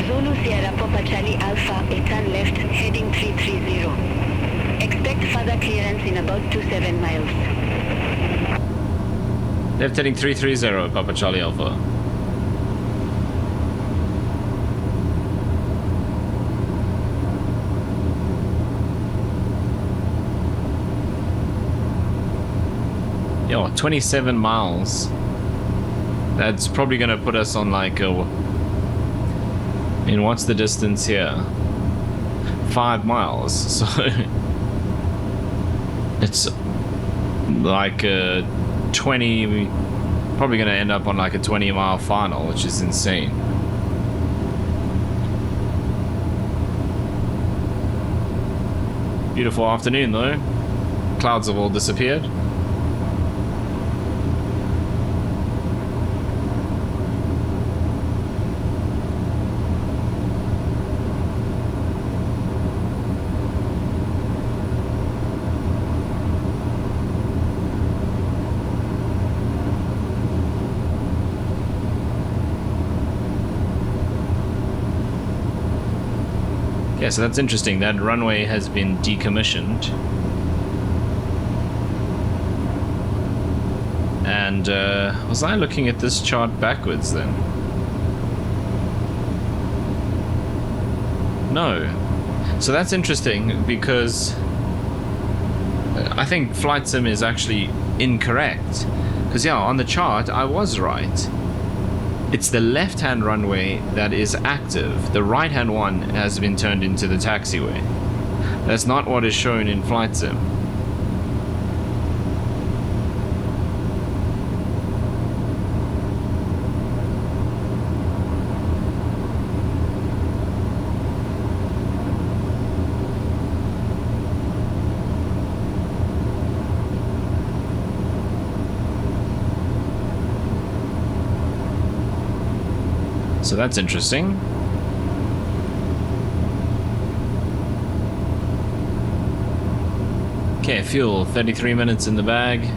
Zulu Sierra Papa Charlie Alpha, we turn left, heading 330. Expect further clearance in about 27 miles. Left heading 330, Papa Charlie Alpha. Yo, 27 miles. That's probably gonna put us on like a... I mean, what's the distance here? 5 miles, so... it's like a 20... Probably gonna end up on like a 20-mile final, which is insane. Beautiful afternoon though. Clouds have all disappeared. Yeah, so that's interesting. That runway has been decommissioned. And was I looking at this chart backwards then? No. So that's interesting because I think Flight Sim is actually incorrect. Because yeah, on the chart I was right. It's the left-hand runway that is active. The right-hand one has been turned into the taxiway. That's not what is shown in Flight Sim. So that's interesting. Okay, fuel, 33 minutes in the bag.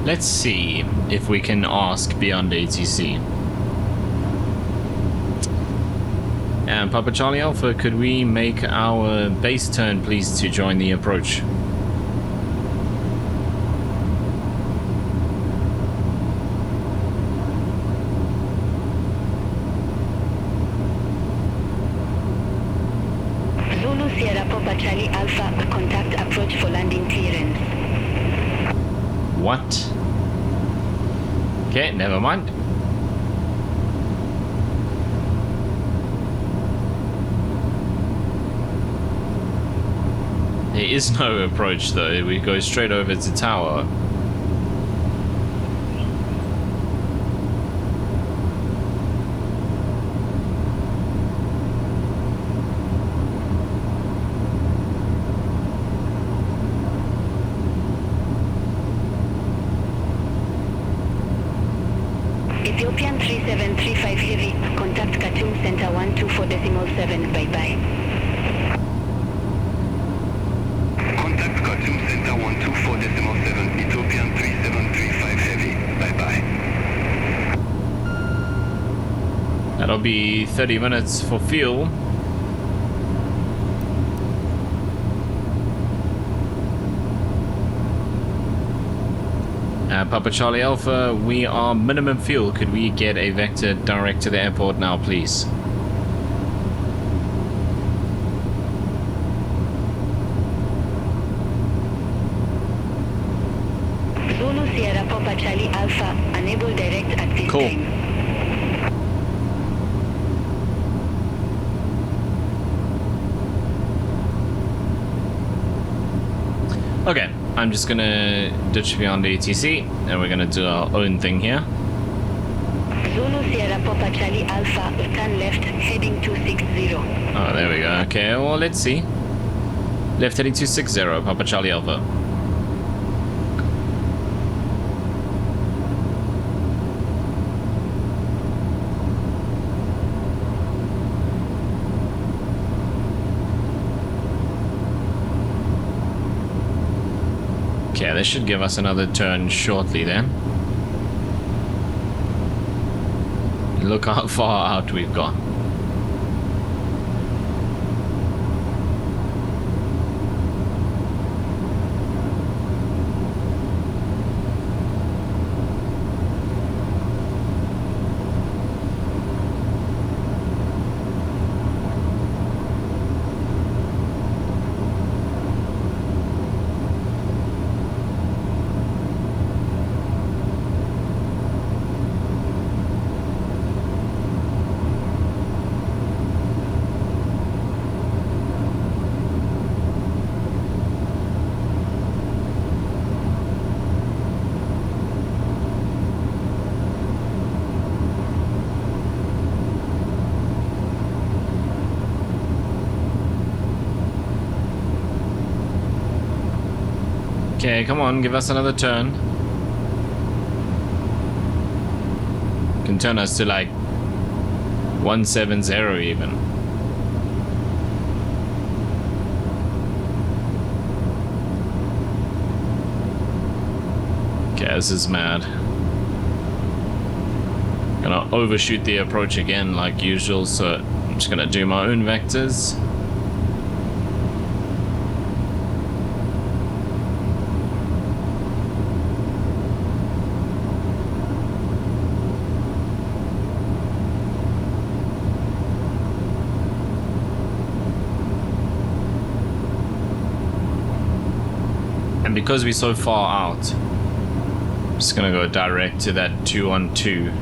Let's see if we can ask beyond ATC. And Papa Charlie Alpha, could we make our base turn, please, to join the approach? Zulu Sierra Papa Charlie Alpha, contact approach for landing clearance. What? Okay, never mind. There is no approach though, we go straight over to tower. Ethiopian 3735 Heavy, contact Khartoum Center 124.7, bye-bye. Contact Khartoum Center 124.7, Ethiopian 3735 Heavy. Bye-bye. That'll be 30 minutes for fuel. Papa Charlie Alpha, we are minimum fuel. Could we get a vector direct to the airport now, please? Zulu Sierra Papa Charlie Alpha, unable direct at this Cool. time. Okay, I'm just gonna ditch beyond ATC and we're gonna do our own thing here. Zulu Sierra Papa Charlie Alpha, turn left, heading 260. Oh, there we go. Okay, well, let's see. Left heading 260, Papa Charlie Alpha. Okay, this should give us another turn shortly then. Look how far out we've gone. Okay, come on, give us another turn. Can turn us to like 170 even. Okay, this is mad. Gonna overshoot the approach again like usual, so I'm just gonna do my own vectors. Because we're so far out, I'm just gonna go direct to that 212.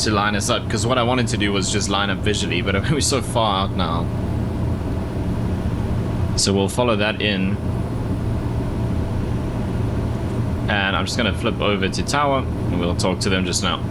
To line us up, because what I wanted to do was just line up visually, but we're so far out now. So we'll follow that in. And I'm just going to flip over to tower, and we'll talk to them just now.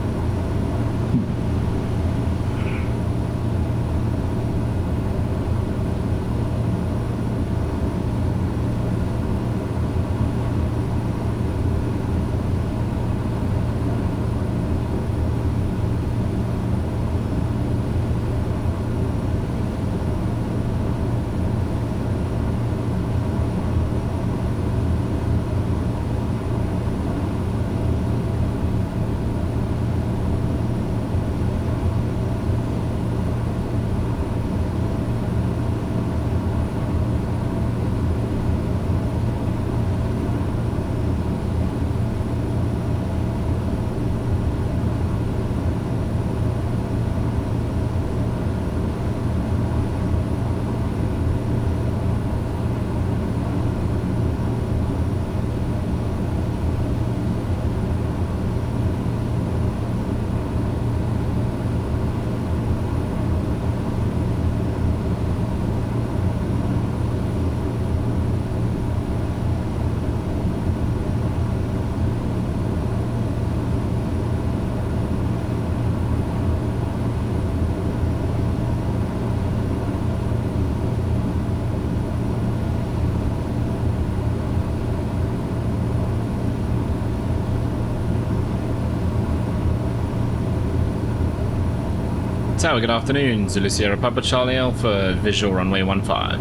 Tower, good afternoon. Zulu Sierra Papa Charlie Alpha, visual runway 15.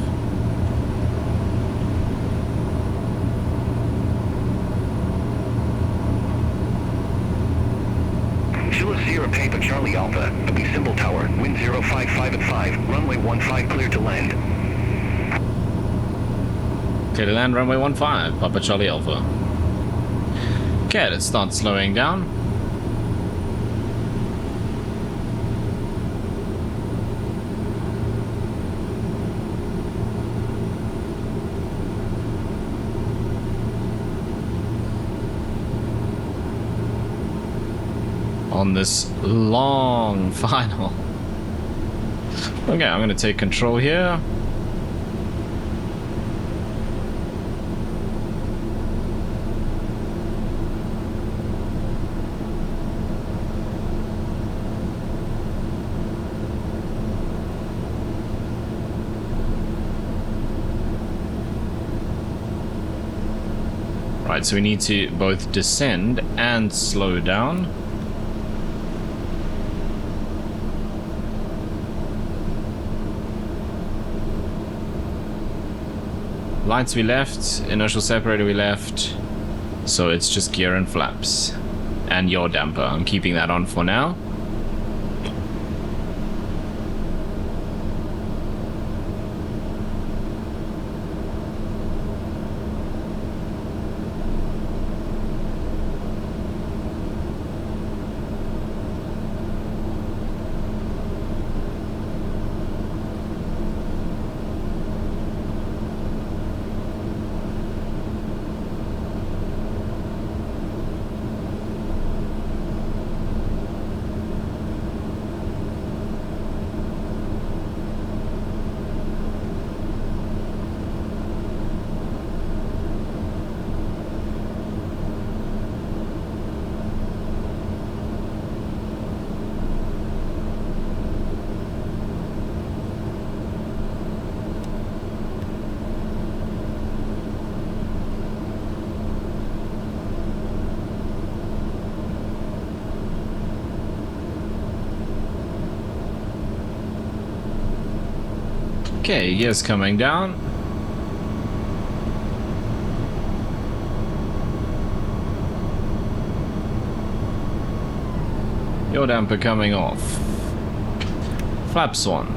Zulu Sierra Papa Charlie Alpha, the Simbel Tower, wind 055 at 5, runway 15 clear to land. Clear to land, runway 15, Papa Charlie Alpha. Okay, let's start slowing down. On this long final. Okay, I'm gonna take control here. Right, so we need to both descend and slow down. Lights we left, inertial separator we left, so it's just gear and flaps. And yaw damper, I'm keeping that on for now. Okay, gears coming down. Yaw damper coming off. Flaps on.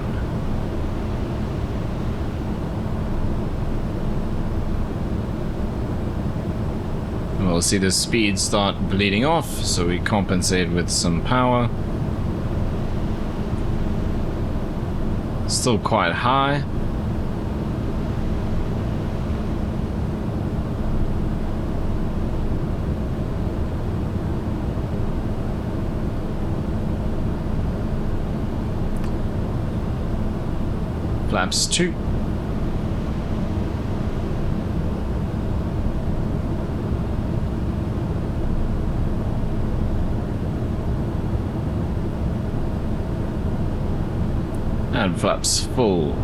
And we'll see the speed start bleeding off, so we compensate with some power. Still quite high. Flaps 2. And flaps full.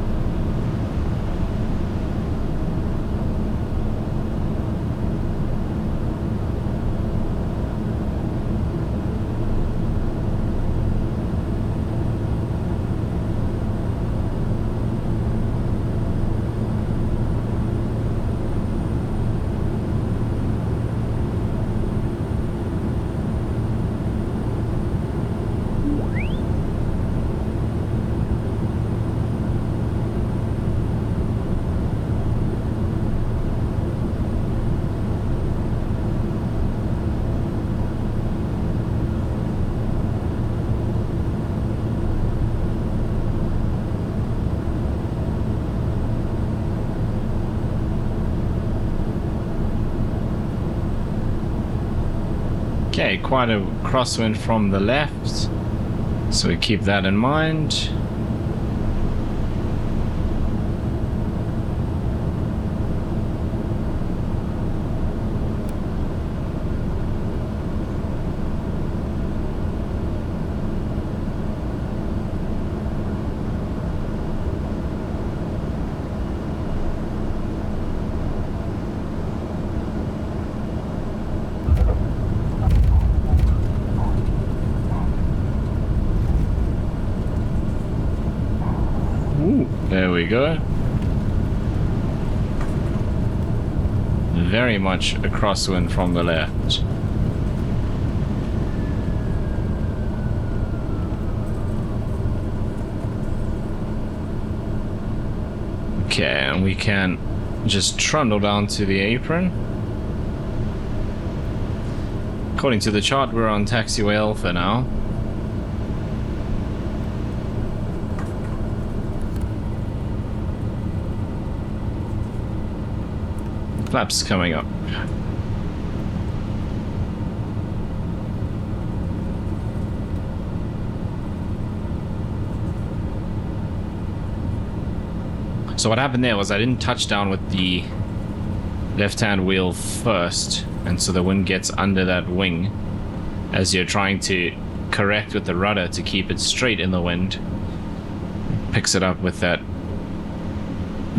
Okay, quite a crosswind from the left, so we keep that in mind. go. Very much a crosswind from the left. Okay, and we can just trundle down to the apron. According to the chart, we're on taxiway Alpha now. Flaps coming up. So what happened there was I didn't touch down with the left-hand wheel first, and so the wind gets under that wing as you're trying to correct with the rudder to keep it straight in the wind. Picks it up with the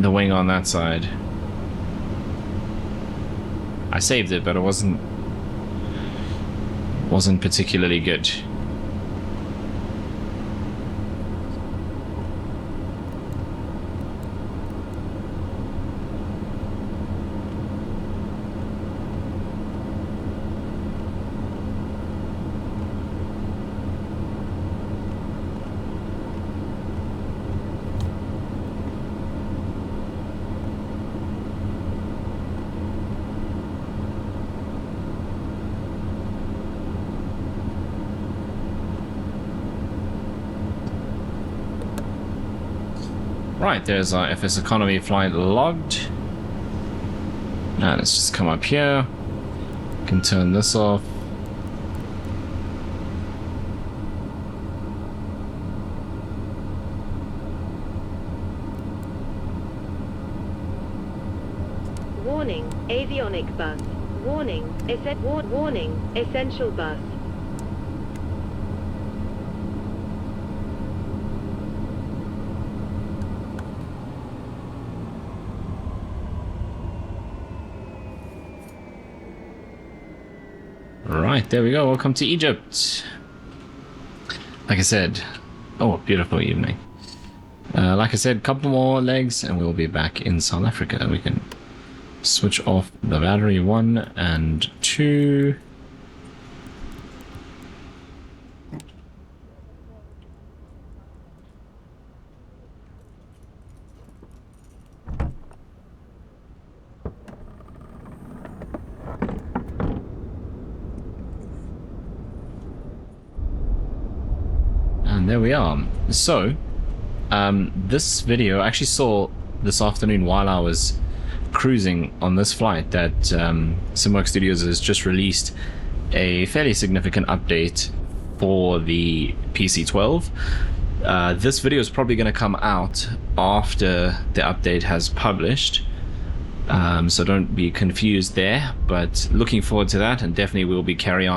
wing on that side. I saved it, but it wasn't particularly good. Right, there's our FSEconomy flight logged. Now let's just come up here. Can turn this off. Warning, avionic bus. Warning, warning, essential bus. Right, there we go. Welcome to Egypt. Like I said, oh, beautiful evening. Like I said, a couple more legs and we'll be back in South Africa. We can switch off the battery 1 and 2. And there we are. So, this video I actually saw this afternoon while I was cruising on this flight that SimWorks Studios has just released a fairly significant update for the PC-12. This video is probably going to come out after the update has published. So don't be confused there, but looking forward to that, and definitely we'll be carrying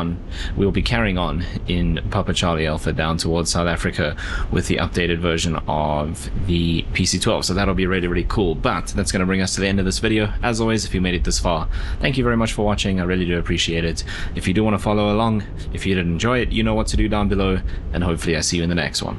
on in Papa Charlie Alpha down towards South Africa with the updated version of the PC-12. So that'll be really, really cool. But that's going to bring us to the end of this video. As always, if you made it this far, thank you very much for watching. I really do appreciate it. If you do want to follow along, if you did enjoy it, you know what to do down below, and hopefully I see you in the next one.